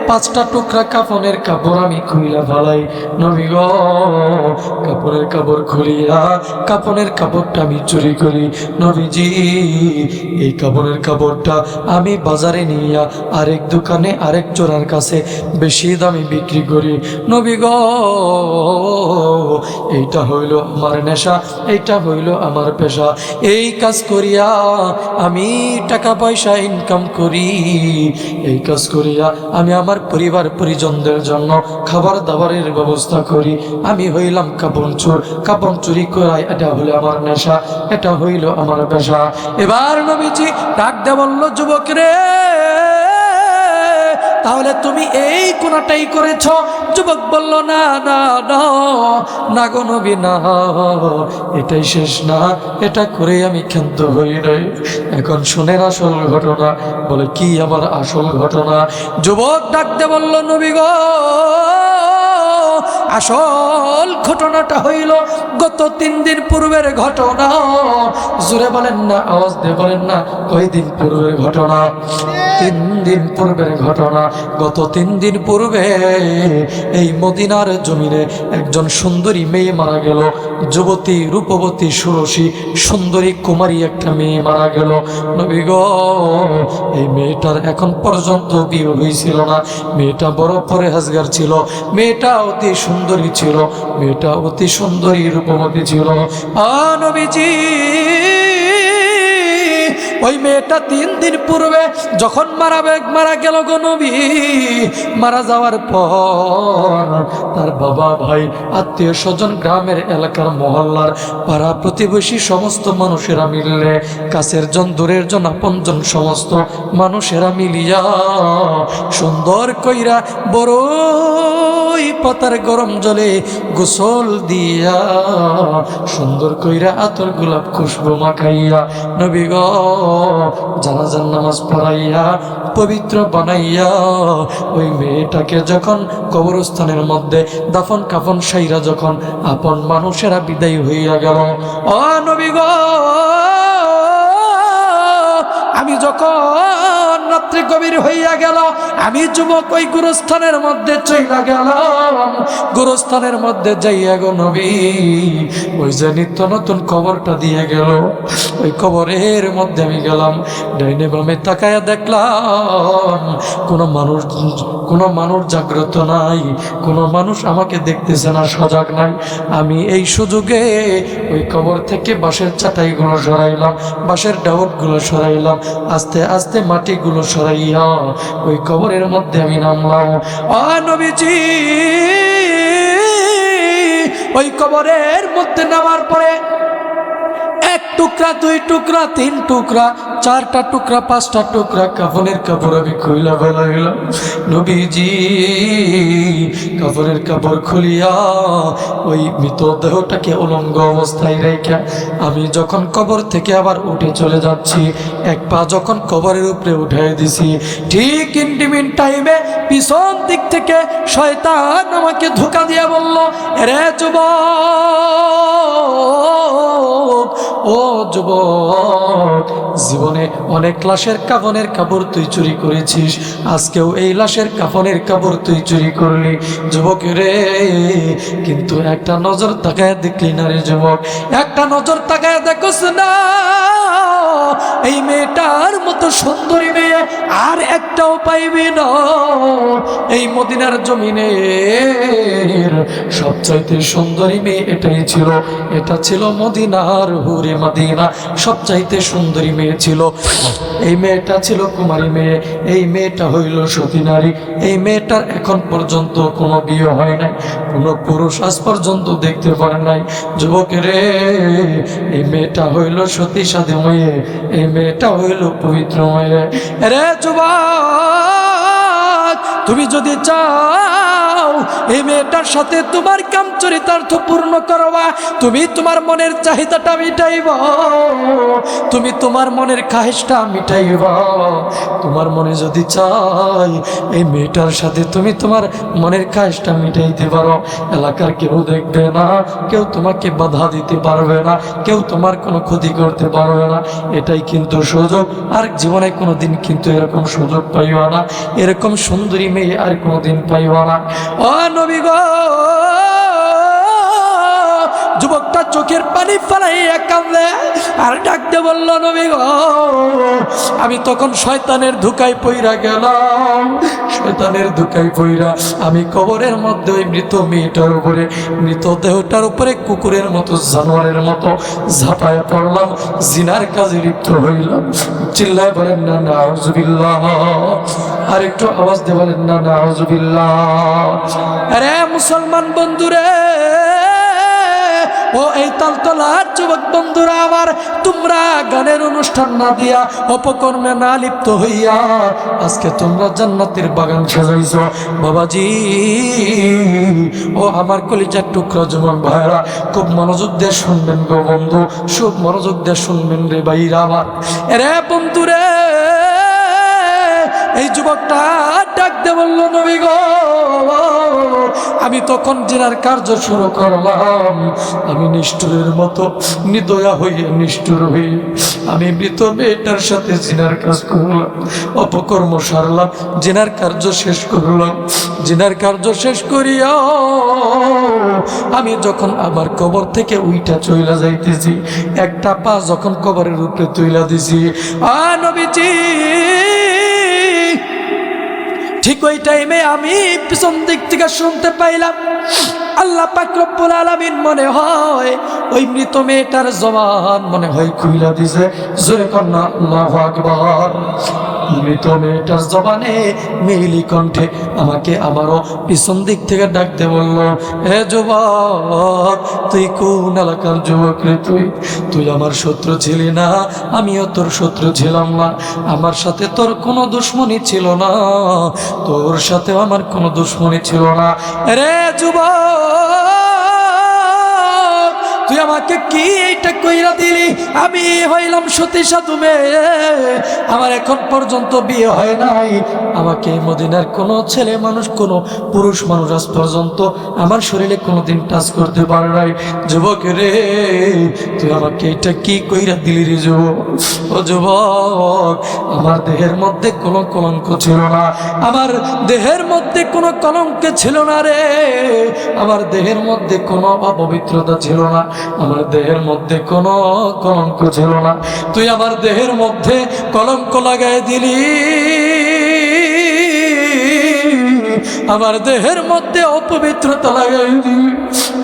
5টা টুকরা কাফনের কাপড় আমি খুইলা ফেলাই। নবী গো, কাপড়ের কাপড় খুলিয়া কাফনের কাপড়টা আমি চুরি করি। নবীজি এই কাপড়ের কাপড়টা আমি বাজারে নিয়া আরেক দোকানে, আরেক চোরার কাছে বেশি দামে বিক্রি করি। নবী গো, এইটা হইল আমার নেশা, এইটা হইল আমার পেশা। এই কাজ করিয়া আমি টাকা পয়সা ইনকাম করি। এই কাজ করিয়া আমি আমার পরিবার পরিজনদের জন্য খাবার দাবারের ব্যবস্থা করি। আমি হইলাম কাপড় চোর, কাপড় চুরি করাই এটা হইল আমার নেশা, এটা হইল আমার পেশা। এবার নবীজি ডাক দে বলল, যুবক রে, তাহলে তুমি এই কোনটাই করেছ? যুবক বলল, না না না না গো নবী, না, এটাই শেষ না, এটা করে আমি ক্ষান্ত হই নাই। এখন শুনেন আসল ঘটনা। বলে, কি আমার আসল ঘটনা? যুবক ডাকতে বলল, নবী গো, আসল ঘটনাটা হইল গত 3 দিন পূর্বের ঘটনা। জোরে বলেন না, আওয়াজ দিয়ে বলেন না, কয়দিন পূর্বের ঘটনা? 3 দিন পূর্বের ঘটনা। গত 3 দিন পূর্বে এই মদিনার জমিনে একজন সুন্দরী মেয়ে মারা গেল। যুবতী, রূপবতী, সুরসী, সুন্দরী কুমারী একটা মেয়ে মারা গেল। নবী গো, এই মেয়েটার এখন পর্যন্ত বিয়ে হয়েছিল না। মেয়েটা বড় পরহেজগার ছিল, মেয়েটা অতি সুন্দরী ছিল, মেয়েটা অতি সুন্দরী রূপবতী ছিল। নবীজি ওই মেয়েটা 3 দিন পূর্বে যখন মারা গেল গো নবী, মারা যাওয়ার পর তার বাবা, ভাই, আত্মীয় স্বজন, গ্রামের এলাকার মহল্লার পাড়া প্রতিবেশী সমস্ত মানুষেরা মিললে, কাছের জন দূরের জন আপনজন সমস্ত মানুষেরা মিলিয়া সুন্দর কইরা বড়ই পাতার গরম জলে গোসল দিয়া সুন্দর কইরা আতর গোলাপ খুশবু মাখাইয়া নবী গো জানাজার নামাজ পড়াইয়া পবিত্র বানাইয়া ওই মেয়েটাকে যখন কবরস্থানের মধ্যে দাফন কাফন সাইরা যখন আপন মানুষেরা বিদায় হইয়া গেল, ও নবী গো, আমি যখন রাত্রি গভীর হইয়া গেল, আমি যুবক ওই গুরুস্থানের মধ্যে চইলা গেলাম। গুরুস্থানের মধ্যে যাইয়া গো নবী, ওই যে নিত্য নতুন কবরটা দিয়ে গেল, ওই কবরের মধ্যে আমি গেলাম। ডাইনে বামে তাকায়া দেখলাম কোনো মানুষ জাগ্রত নাই, কোনো মানুষ আমাকে দেখতেছে না, সজাগ নাই। আমি এই সুযোগে ওই কবর থেকে বাঁশের চাটাইগুলো সরাইলাম, বাঁশের ডাবরগুলো সরাইলাম, আস্তে আস্তে মাটিগুলো কাপড়গুলো সরাইয়া ওই কবরের মধ্যে আমি নামলাম। ও নবীজি, ওই কবরের মধ্যে নামার পরে এক টুকরা, দুই টুকরা, তিন টুকরা, চারটা টুকরা, পাঁচটা টুকরা কাফনের কাপড় আমি খুইলা ফেলাইলাম। নবীজি কাফনের কাপড় খুলিয়া ওই মৃতদেহটাকে উলঙ্গ অবস্থায় রেখে আমি যখন কবর থেকে আবার উঠে চলে যাচ্ছি, এক পা যখন কবরের উপরে উঠাই দিছি, ঠিক ইন্টিমিন টাইমে পিছন দিক থেকে শয়তান আমাকে ধোঁকা দিয়া বলল, রে যুবক, ও যুবক, জীবনে অনেক লাশের কাফনের কাপড় তুই চুরি করেছিস, আজকেও এই লাশের কাফনের কাপড় তুই চুরি করলি। যুবক রে, কিন্তু একটা নজর তাকায় দেখলি না রে যুবক, একটা নজর তাকায় দেখোস না এই মেয়েটার মতো সুন্দরী মেয়ে আর একটাও পাইবি না। এই মদিনার জমিনের সবচাইতে সুন্দরী মেয়ে এটাই ছিল, এটা ছিল মদিনার হুরে মদিনা, সবচাইতে সুন্দরী মেয়ে ছিল। এই মেয়েটা ছিল কুমারী মেয়ে, এই মেয়েটা হইল সতী নারী। এই মেয়েটার এখন পর্যন্ত কোনো বিয়ে হয় নাই, কোনো পুরুষ আজ পর্যন্ত দেখতে পারে নাই। যুবকেরে, এই মেয়েটা হইল সতী সাধী মেয়ে, এই মেয়েটা হইল পবিত্র মেয়ে। রে যুবক, তুমি যদি চাও এই মেয়েটার সাথে তোমার কাম চরিতার্থ পূর্ণ করবা, তুমি তোমার মনের চাহিদাটা মিটাইবা, তুমি তোমার মনের খাহেশটা মিটাইবা। তোমার মনে যদি চাই এই মেয়েটার সাথে তুমি তোমার মনের খাহেশটা মিটাইতে পারো, এলাকার কেউ দেখবে না, কেউ তোমাকে বাধা দিতে পারবে না, কেউ তোমার কোনো ক্ষতি করতে পারবে না। এটাই কিন্তু সুযোগ, আর জীবনে কোনোদিন কিন্তু এরকম সুযোগ পাইবা না, এরকম সুন্দরী মেয়ে আর কোনোদিন পাইবা না। ও নবী গো, যুবকটা চোখের পানি ফেলাইয়া কাঁদলে আর ডাকতে বলল, নবী গো, আমি তখন শয়তানের ধোঁকায় পইরা গেলাম, শয়তানের ধোঁকায় পইরা আমি কবরের মধ্যে ওই মৃত মেয়েটার উপরে, মৃতদেহটার উপরে কুকুরের মতো, জানোয়ারের মতো ঝাঁপায় পড়লাম, জিনার কাজে লিপ্ত হইলাম। চিল্লায় বলেন না নাউজুবিল্লাহ, আর একটু আওয়াজ দিয়ে বলেন না নাউজুবিল্লাহ। আরে মুসলমান বন্ধুরে, ও এই তালতলার যুবক বন্ধুরা আমার, তোমরা গানের অনুষ্ঠান না দিয়া, অপকর্মে না লিপ্ত হইয়া আজকে তোমরা জান্নাতের বাগান সাজাইছো। বাবাজি, ও আমার কলিজার টুকরা যুবক ভাইরা, খুব মনোযোগ দিয়ে শুনবেন গো বন্ধু, খুব মনোযোগ দিয়ে শুনবেন রে ভাইরা আমার। রে বন্ধুরে, এই যুবকটা ডাকতে বলল, নবী গো, আমি তখন জিনার কার্য শুরু করলাম, আমি নিষ্ঠুরের মতো নিদয়া হইয়া নিষ্ঠুর হয়ে আমি মৃত মেয়েটার সাথে জিনার কাজ করলাম, অপকর্ম সারলাম, জিনার কার্য শেষ করলাম। জিনার কার্য শেষ করিয়া আমি যখন আবার কবর থেকে উইটা চইলা যাইতেছি, একটা পা যখন কবরের উপরে তুইলা দিছি, নবীজি, ঠিক ওই টাইমে আমি পিছন দিক থেকে শুনতে পাইলাম, আল্লাহ পাক রব্বুল আলামিন মনে হয় ওই মৃত মেয়েটার জবান মনে হয় খুইলা দিছে। জোরে কন্যা আল্লাহু আকবার। মৃত মেয়েটার জবানে মেইলি কণ্ঠে আমাকে আবারও পিছন দিক থেকে ডাকতে বলল, হে যুবক, তুই কোন এলাকার যুবক রে? তুই আমার শত্রু ছিলি না, আমিও তোর শত্রু ছিলাম না, আমার সাথে তোর কোনো দুশ্মনী ছিল না, তোর সাথেও আমার কোনো দুশ্মনী ছিল না। রে যুবক, তুই আমাকে কি এইটা কইরা দিলি? আমি হইলাম সতী সাধু মেয়ে, আমার এখন পর্যন্ত বিয়ে হয় নাই, আমাকে মদিনার কোনো ছেলে মানুষ, কোনো পুরুষ মানুষ আজ পর্যন্ত আমার শরীরে কোনোদিন টাচ করতে পারে নাই। যুবক রে, তুই আমাকে এটা কি কইরা দিলি রে যুবক? ও যুবক, আমার দেহের মধ্যে কোনো কলঙ্ক ছিল না, আমার দেহের মধ্যে কোনো কলঙ্ক ছিল না রে, আমার দেহের মধ্যে কোনো অপবিত্রতা ছিল না, আমার দেহের মধ্যে কোনো কলঙ্ক ছিল না। তুই আমার দেহের মধ্যে কলঙ্ক লাগাই দিলি, আমার দেহের মধ্যে অপবিত্রতা লাগাই দিলি।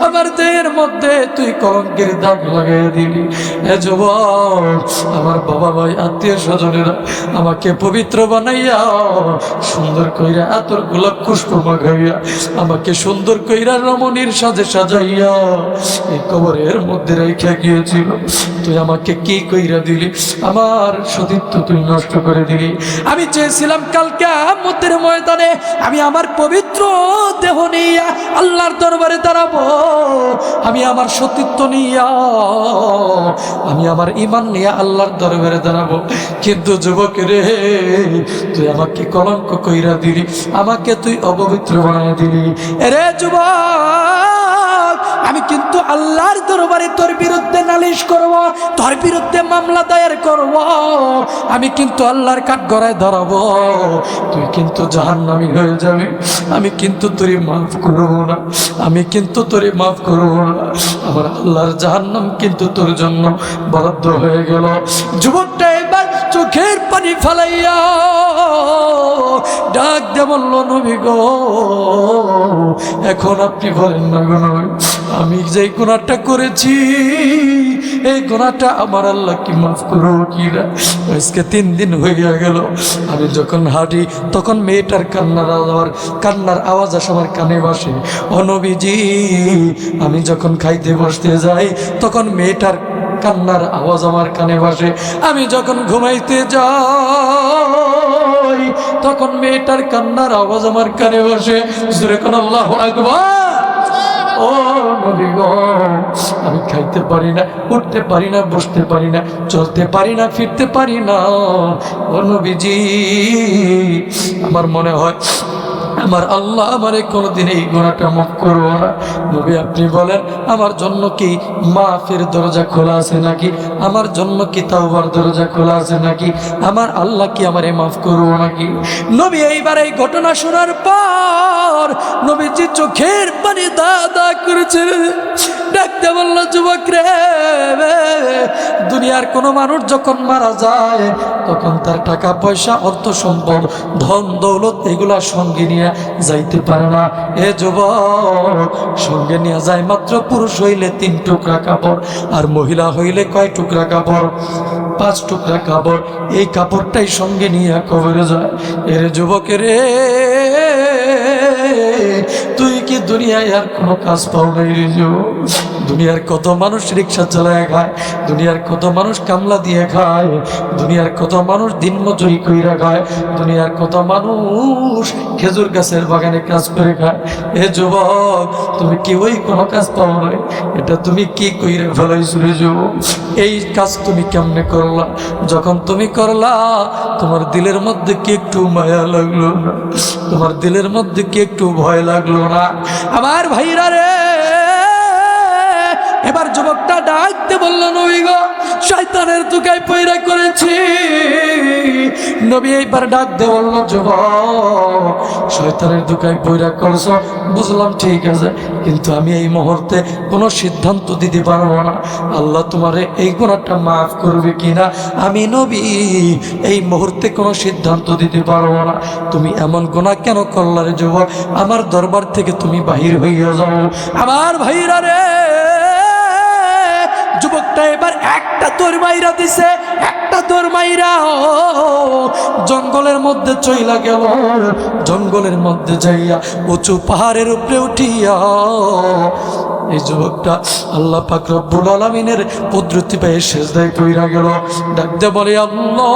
আমার দেহের মধ্যে তুই কলঙ্কের দাগ লাগাইয়া দিলি। এ যুবক, আমার বাবা ভাই আত্মীয় স্বজনেরা আমাকে পবিত্র বানাইয়া সুন্দর কইরা আতর গোলাপ পুষ্প মাখাইয়া আমাকে সুন্দর কইরা রমণীর সাজে সাজাইয়া এই কবরের মধ্যে রেখে গিয়েছিল। তুই আমাকে কি কইরা দিলি? আমার সতীত্ব তুই নষ্ট করে দিলি। আমি চেয়েছিলাম কালকে কিয়ামতের ময়দানে আমি আমার পবিত্র দেহ নিয়ে আল্লাহর দরবারে দাঁড়াবো, আমি আমার সতীত্ব নিয়ে, আমি আমার ঈমান নিয়ে আল্লাহর দরবারে দাঁড়াবো। কিন্তু যুবক রে, তুই আমাকে কলঙ্ক কইরা দিলি, আমাকে তুই অপবিত্র বানায় দিলি। রে যুবক, আমি কিন্তু আল্লাহর দরবারে তোর বিরুদ্ধে নালিশ করব, তোর বিরুদ্ধে মামলা দায়ের করব, আমি কিন্তু আল্লাহর কাঠগড়ায় দাঁড়াবো। তুই কিন্তু জাহান্নামী হয়ে যাবি, আমি কিন্তু তোরে মাফ করব না, আমি কিন্তু তোরে মাফ করব না। আমার আল্লাহর জাহান্নাম কিন্তু তোর জন্য বরাদ্দ হয়ে গেল। যুবকটা এবার চোখের পানি ফালাইয়া ডাক দে বলল, নবী গো, এখন আপনি বলেন না গো নবী, আমি যে গুনাহটা করেছি এই গুনাহটা আমার আল্লাহ কি মাফ করো কি না? আজকে 3 দিন হয়ে গেল, আমি যখন হাঁটি তখন মেয়েটার কান্নার আওয়াজ আসে আমার কানে বাসে। ও নবীজি, আমি যখন খাইতে বসতে যাই তখন মেয়েটার কান্নার আওয়াজ আমার কানে বাসে। আমি যখন ঘুমাইতে যাই তখন মেয়েটার কান্নার আওয়াজ আমার কানে বাসে। জোরে কোন আল্লাহু আকবার। ও নবী গো, আমি খাইতে পারি না, উঠতে পারি না, বসতে পারি না, চলতে পারি না, ফিরতে পারি না। ও নবীজি, আমার মনে হয় আমার আল্লাহ আমারে কোনোদিন এই গুনাহটা মাফ করবো না। নবী আপনি বলেন, আমার জন্য কি মাফের দরজা খোলা আছে নাকি? আমার জন্য কি তাওবার দরজা খোলা আছে নাকি? আমার আল্লাহ কি আমারে মাফ করবো নাকি? নবী এইবার এই ঘটনা শোনার পর নবীজি চোখের পানি দাদা করেছে, ডাকতে বলল, যুবক রে, দুনিয়ার কোনো মানুষ যখন মারা যায় তখন তার টাকা পয়সা, অর্থ সম্পদ, ধন দৌলত এগুলা সঙ্গে নিয়ে যাইতে পারে না। এ যুবক, সঙ্গে নিয়ে যায় মাত্র পুরুষ হইলে 3 টুকরা কাপড়, আর মহিলা হইলে কয় টুকরা কাপড়? 5 টুকরা কাপড়। এই কাপড়টাই সঙ্গে নিয়ে কবরে যায়। এর যুবকের রে, তুই কি দুনিয়ায় আর কোনো কাজ পাও নাই রে যুবক? দুনিয়ার কত মানুষ রিক্সা চালায় খায়, দুনিয়ার কত মানুষ কামলা দিয়ে খায়, দুনিয়ার কত মানুষ দিন মজুরি কইরা খায়, দুনিয়ার কত মানুষ খেজুর গাছের বাগানে কাজ করে খায়। এ যুবক, তুমি কি ওই কোনো কাজ পাও নাই? এটা তুমি কি কইরা ফেলাইছো রে যুবক? এই কাজ তুমি কেমনে করলা? যখন তুমি করলা তোমার দিলের মধ্যে কি একটু মায়া লাগলো না? তোমার দিলের মধ্যে কি একটু ভয় লাগলো না? আমার ভাইরা রে, এবার যুবকটা ডাকতে বলল, নবী গো, শয়তানের ধোঁকায় পয়রা করেছি। নবী এইবার ডাকতে বলল, যুবক, শয়তানের ধোঁকায় পয়রা করছো বুঝলাম, ঠিক আছে, কিন্তু আমি এই মুহূর্তে কোনো সিদ্ধান্ত দিতে পারবো না আল্লাহ তোমারে এই গুনাহটা মাফ করবে কিনা। আমি নবী এই মুহূর্তে কোনো সিদ্ধান্ত দিতে পারবো না। তুমি এমন গুনাহ কেন করলা রে যুবক? আমার দরবার থেকে তুমি বাহির হইয়া যাও। আমার ভাইরা রে, যুবকটা এবার একটা দৌড় মাইরা দিছে, একটা দৌড় মাইরা জঙ্গলের মধ্যে চইলা গেল। জঙ্গলের মধ্যে যাইয়া উঁচু পাহাড়ের উপরে উঠিয়া এই যুবকটা আল্লাহ পাক রব্বুল আলামিনের কুদরতি পেয়ে সিজদায় পইরা গেল। ডাকতে বলে, আল্লাহ,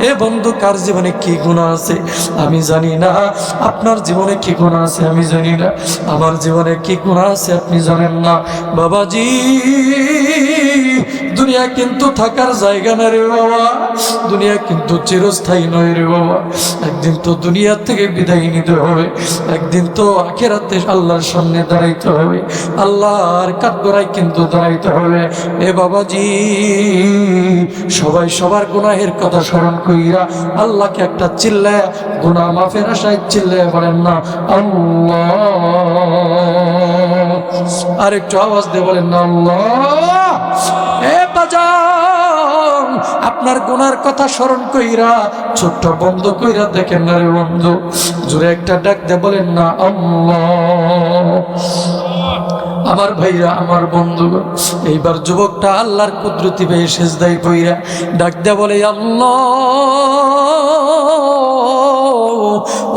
এ বন্ধু, কার জীবনে কি গুনাহ আছে আমি জানি না, আপনার জীবনে কি গুনাহ আছে আমি জানি না, আমার জীবনে কি গুনাহ আছে আপনি জানেন না। বাবাজি, দুনিয়া কিন্তু থাকার জায়গা না রে বাবা, দুনিয়া কিন্তু চিরস্থায়ী নয় রে বাবা। একদিন তো দুনিয়া থেকে বিদায় নিতে হবে, একদিন তো আখিরাতে আল্লাহর সামনে দাঁড়াইতে হবে, আল্লাহর কাঠগড়ায় কিন্তু দাঁড়াইতে হবে। এ বাবাজি, সবাই সবার গুনাহের কথা স্মরণ কইরা আল্লাহকে একটা চিল্লায় গুনাহ মাফের আশায় চিল্লায় বলেন না আল্লাহ। আর একটু আওয়াজ দিয়ে বলেন না আল্লাহ। এ বাজান, আপনার গুনার কথা স্মরণ কইরা ছোট্ট বন্ধ কইরা দেখেন না রে বন্ধু, জোরে একটা ডাক দে বলেন না আল্লাহ। আমার ভাইরা, আমার বন্ধুগণ, এইবার যুবকটা আল্লাহর কুদরতি পেয়ে সেজদায় পইরা ডাক দে বলে আল্লাহ,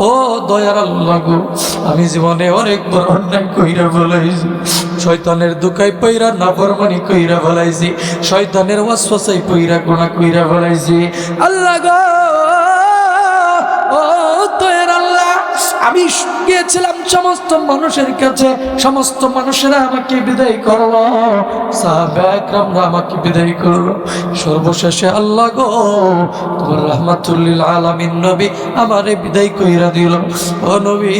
ও দয়ার আল্লাহ গো, আমি জীবনে অনেক বড় অন্যায় কইরা ফেলাইছি, শয়তানের দুকাই পইরা নাফরমানি কইরা ফেলাইছি, শয়তানের ওয়াসওয়াসায় পইরা গুনাহ কইরা ফেলাইছি। আল্লাহ গো, ও দয়ার আল্লাহ, আমি গিয়েছিলাম সমস্ত মানুষের কাছে, সমস্ত মানুষেরা আমাকে বিদায় করলো, সাহাবা একরামরা আমাকে বিদায় করলো, সর্বশেষে আল্লাহ গো তোমার রাহমাতুল লিল আলামিন নবী আমারে বিদায় কইরা দিল। ও নবী,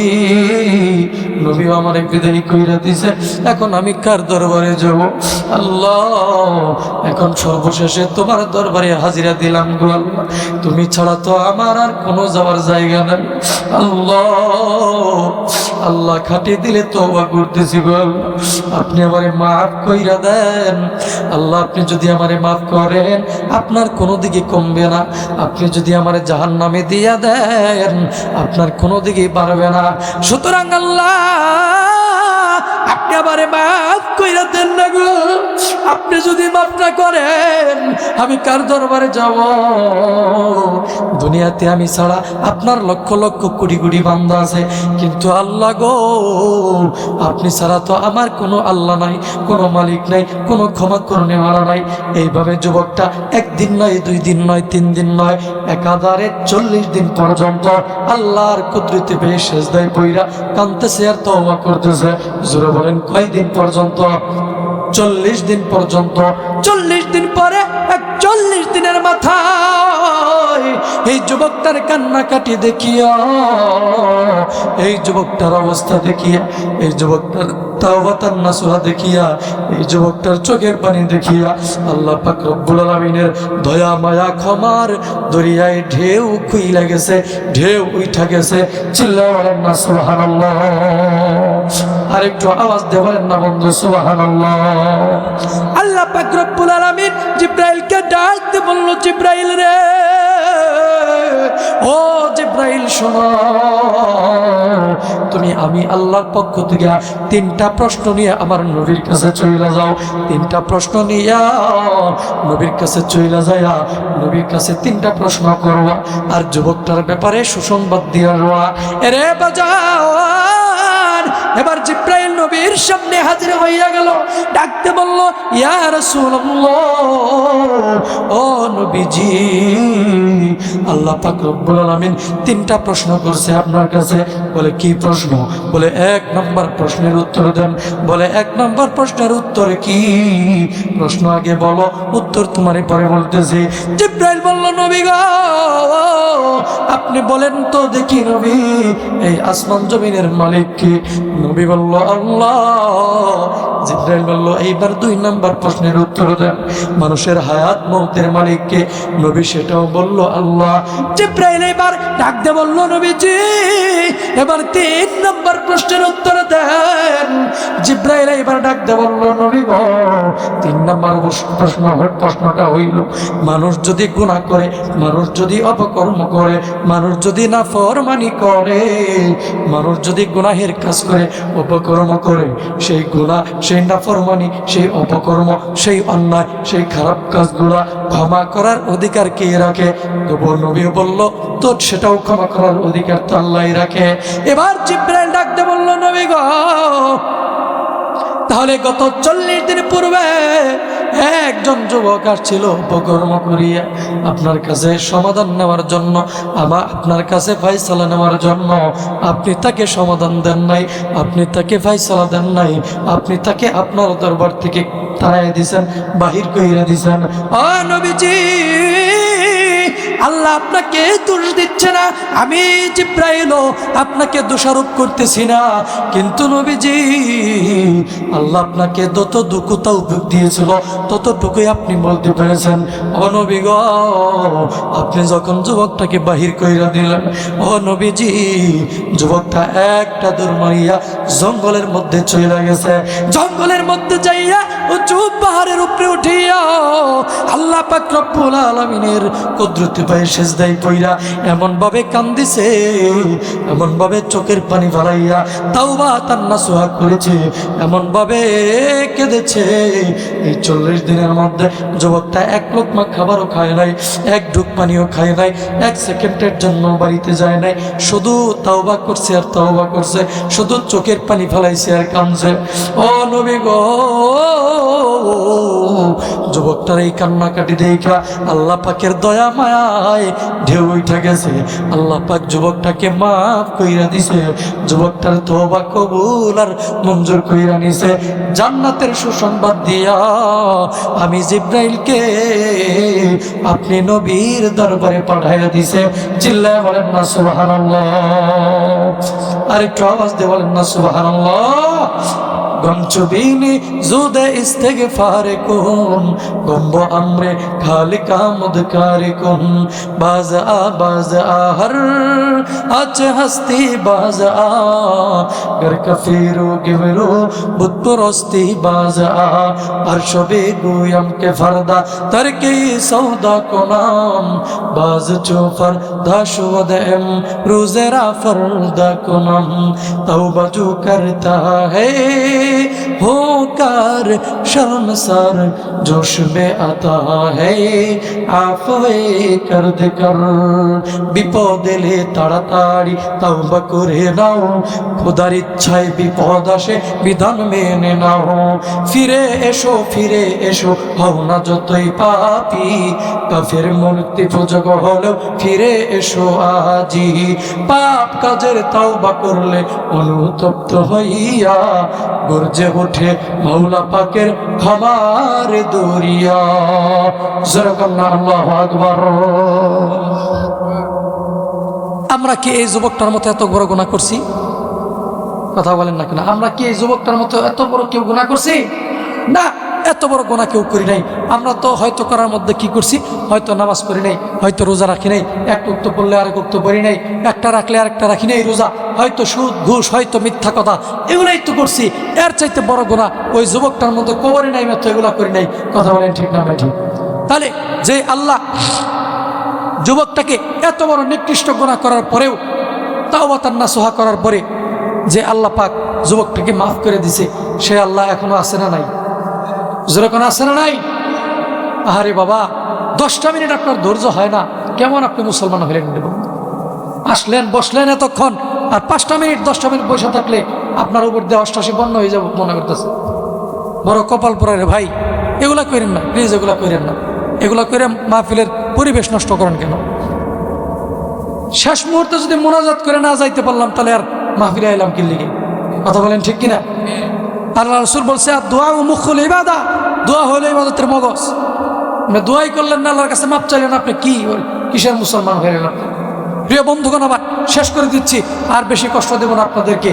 নবী আমারে বিদায় কইরা দিছে, এখন আমি কার দরবারে যাব? আল্লাহ, এখন সর্বশেষে তোমার দরবারে হাজিরা দিলাম গো আল্লাহ, তুমি ছাড়া তো আমার আর কোনো যাওয়ার জায়গা নাই। আল্লাহ, আল্লাহ খাটিয়ে দিলে তওবা করতেছি গো আল্লাহ, আপনি আমারে মাফ কইরা দেন। আল্লাহ, আপনি যদি আমারে মাফ করেন আপনার কোনো দিকে কমবে না, আপনি যদি আমারে জাহান্নামে দিয়া দেন আপনার কোনো দিকেই বাড়বে না। সুতরাং আল্লাহ, আপনি আমারে মাফ কইরা দেন না গো, আপনি যদি মাফ না করেন আমি কার দরবারে যাব? দুনিয়াতে আমি ছাড়া আপনার লক্ষ লক্ষ কোটি কোটি বান্দা আছে, কিন্তু আল্লাহ গো, আপনি ছাড়া তো আমার কোনো আল্লাহ নাই, কোনো মালিক নাই, কোনো ক্ষমা করণে মারা নাই। এইভাবে যুবকটা একদিন নয়, 2 দিন নয়, 3 দিন নয়, একাধারে 40 দিন পর্যন্ত আল্লাহর কুদরতে পেয়ে সেজদায় পইরা কাঁদতেছে আর তওবা করতেছে। জোরে বলেন কয়দিন পর্যন্ত? 40 দিন পর্যন্ত। 40 দিন পরে 41 দিনের মাথায় এই যুবকটার কান্নাকাটি দেখিয়া, এই যুবকটার অবস্থা দেখিয়া, এই যুবকটার তাওবাতান নাসুহা দেখিয়া, এই যুবকটার চোখের পানি দেখিয়া আল্লাহ পাক রব্বুল আলামিনের দয়া মায়া ক্ষমার দরিয়ায় ঢেউ খুইলা গেছে, ঢেউ উঠা গেছে। চিল্লায়া বলেন না সুবহানাল্লাহ। আরেকটু আওয়াজ দিয়ে বলেন না বন্ধু সুবহানাল্লাহ। আল্লাহ পাক রব্বুল আলামিন জিব্রাইলকে ডাক দিয়ে বলল, জিব্রাইল রে, ও জিব্রাইল শোনো, তুমি আমি আল্লাহর পক্ষ থেকে 3টা প্রশ্ন নিয়ে আমার নবীর কাছে চলে যাও। 3টা প্রশ্ন নিয়ে নবীর কাছে চলে যায়া নবীর কাছে 3টা প্রশ্ন করবা আর যুবকটার ব্যাপারে সুসংবাদ দিয়ে আসবা। এরে বাজাও, এবার জিব্রাইল নবীর সামনে হাজির হইয়া গেল, ডাকতে বলল, ইয়া রাসূলুল্লাহ, ও নবীজি, আল্লাহ পাক রব্বুল আলামিন 3টা প্রশ্ন করছে আপনার কাছে। বলে কি প্রশ্ন? বলে 1 নম্বর প্রশ্নের উত্তর দেন। বলে 1 নম্বর প্রশ্নের উত্তর কি? প্রশ্ন আগে বলো, উত্তর তোমারই পরে বলতেছি। জিব্রাইল বলল, নবী গো, আপনি বলেন তো দেখি নবী, এই আসমান জমিনের মালিক কি? নবী বলল আল্লাহ। জিব্রাইল বলল, এইবার 2 নম্বর প্রশ্নের উত্তর দেন, মানুষের হায়াত মওতের মালিক কে? নবী সেটাও বলল আল্লাহ। জিব্রাইল এবার ডাক দিয়ে বলল, নবীজি, এবার 3 নম্বর প্রশ্নের উত্তর দেন। জিব্রাইল এবার ডাক দিয়ে বলল, নবী গো, 3 নম্বর প্রশ্নটা হইল, মানুষ যদি গুনাহ করে, মানুষ যদি অপকর্ম করে, মানুষ যদি নাফরমানি করে, মানুষ যদি গুনাহের কাজ করে, অপকর্ম করে, সেই গুনাহ, সেই নাফরমানি, সেই অপকর্ম, সেই অন্যায়, সেই খারাপ কাজগুলা ক্ষমা করার অধিকার কে রাখে? তবু নবী বলল, তো সেটাও ক্ষমা করার অধিকার তো আল্লাহই রাখে। এবার জিব্রাইল ডাকতে বলল, নবী গো, তাহলে গত 40 দিন পূর্বে একজন যুবক আসছিল অপকর্ম করিয়া আপনার কাছে সমাধান নেওয়ার জন্য, আপনার কাছে ফায়সালা নেওয়ার জন্য। আপনি তাকে সমাধান দেন নাই, আপনি তাকে ফায়সালা দেন নাই, আপনি তাকে আপনার দরবার থেকে তাড়াইয়া দিয়েছেন, বাহির কইরা দিয়েছেন। ও নবীজি, আল্লাহ আপনাকে দোষ দিচ্ছে না, আমি জিব্রাইল আপনাকে দোষারোপ করতেছি না, কিন্তু নবীজি আল্লাহ আপনাকে যতটুকু তৌফিক দিয়েছিল ততটুকুই আপনি বলতে পেরেছেন। ও নবী গো, আপনি যখন যুবকটাকে বাহির কইরা দিলেন, ও নবীজি যুবকটা একটা দৌড় মারিয়া জঙ্গলের মধ্যে চলে গেছে। জঙ্গলের মধ্যে যাইয়া উঁচু পাহাড়ের উপরে উঠিয়া আল্লাহ পাক রব্বুল আলামিনের কুদরতি পায়ে সিজদায় পইরা এমন ভাবে কান্দিছে, এমন ভাবে চোখের পানি ফেলাইয়া তাওবা তার নাসুহা করেছে, এমন ভাবে কেঁদেছে। এই 40 দিনের মধ্যে যুবকটা এক লোকমা খাবারও খায় নাই, এক ঢুক পানিও খায় নাই, এক সেকেন্ডের জন্য বাড়িতে যায় নাই, শুধু তাওবা করছে আর তাওবা করছে, শুধু চোখের পানি ফেলাইছে আর কাঁদছে। ও নবী গো, যুবকটার এই কান্নাকাটি দেখা আল্লাহ পাকের দয়া মায়ায় ঢেউ উঠে গেছে। আল্লাহ পাক যুবকটাকে মাফ কইরা দিছে, যুবকটার তওবা কবুল আর মঞ্জুর কইরা নিছে। জান্নাতের সুসংবাদ দিয়া আমি জিব্রাইলকে আপনি নবীর দরবারে পাঠাইয়া দিছে। চিল্লায় বলেন না সুবহানাল্লাহ, আর একটু আওয়াজ দিয়ে বলেন না সুবহানাল্লাহ। গমচুবিনি জুদে ইস্তেগফারে কুন, গম্ব আমরে খালিকা মুদকারে কুন, বাজ আ হর আছে হস্তি বাজ আ, গর কফিরু গিবরু বুতপরস্তি বাজ আ, আরশবে গুয়ম কে ফরদা তরকে সৌদা কোনাম, বাজ চোফর দাশুদম রোজেরা ফরদা কোনাম, তওবা जो करता है होकर शर्मसार, जोश में आता है आफवे कर्द कर, বিপদ এলে তাড়াতাড়ি তওবা করে নাও, খোদার ইচ্ছায় বিপদ আসে বিধান মেনে নাও, ফিরে এসো হও না যতই পাপী, কাফের মূর্তি পূজক হলেও ফিরে এসো আজি, পাপ কাজের তওবা করলে অনুতপ্ত হইয়া গর্জে ওঠে মাওলা পাকের ক্ষমার দরিয়া। জোরকন্না আল্লাহু আকবার। আমরা কি এই যুবকটার মতো এত বড় গুনাহ করছি? কথা বলেন না কেন? আমরা কি এই যুবকটার মতো এত বড় কেউ গুনাহ করছি? না, এত বড় গুনাহ কেউ করি নাই। আমরা তো হয়তো করার মধ্যে কি করছি, হয়তো নামাজ পড়ি নাই, হয়তো রোজা রাখি নাই, এক উক্ত পড়লে আরেক উক্ত পড়ি নাই, একটা রাখলে আরেকটা রাখি নাই রোজা, হয়তো সুদ ঘুষ, হয়তো মিথ্যা কথা, এগুলাই তো করছি। এর চাইতে বড় গুনাহ ওই যুবকটার মধ্যে কবরই নাই, মাত্র এগুলা করি নাই। কথা বলেন ঠিক না ঠিক? তাহলে যে আল্লাহ যুবকটাকে এত বড় নিকৃষ্ট গুনাহ করার পরেও তাওবা তার নাসুহা করার পরে যে আল্লাহ পাক যুবকটাকে মাফ করে দিছে, সে আল্লাহ এখনো আছে না নাই? যেরকম আছে না নাই? আরে বাবা, 10টা মিনিট আপনার ধৈর্য হয় না, কেমন আপনি মুসলমান হলেন? আসলেন বসলেন এতক্ষণ, আর 5টা মিনিট 10টা মিনিট বসে থাকলে আপনার উপর দিয়ে 88 বন্ধ হয়ে যাবে মনে করতেছে। বড় কপাল পড়ে রে ভাই, এগুলা করেন না প্লিজ, এগুলা করেন না। এগুলা করে মাহফিলের পরিবেশ নষ্ট করেন কেন? শেষ মুহূর্তে যদি মোনাজাত করে না যাইতে পারলাম, তাহলে আর মাহফিলে এলাম কি লিগে? কথা বলেন ঠিক কিনা? আল্লাহ রাসূল বলছে, আর দোয়া ও মুখুল ইবাদা, দোয়া হলো ইবাদতের মগজ। দোয়াই করলেন না, আল্লাহর কাছে মাপ চাইলেন, আপনি কিসের মুসলমান হয়ে গেলেন? প্রিয় বন্ধুগণ, আবার শেষ করে দিচ্ছি, আর বেশি কষ্ট দেব না আপনাদেরকে।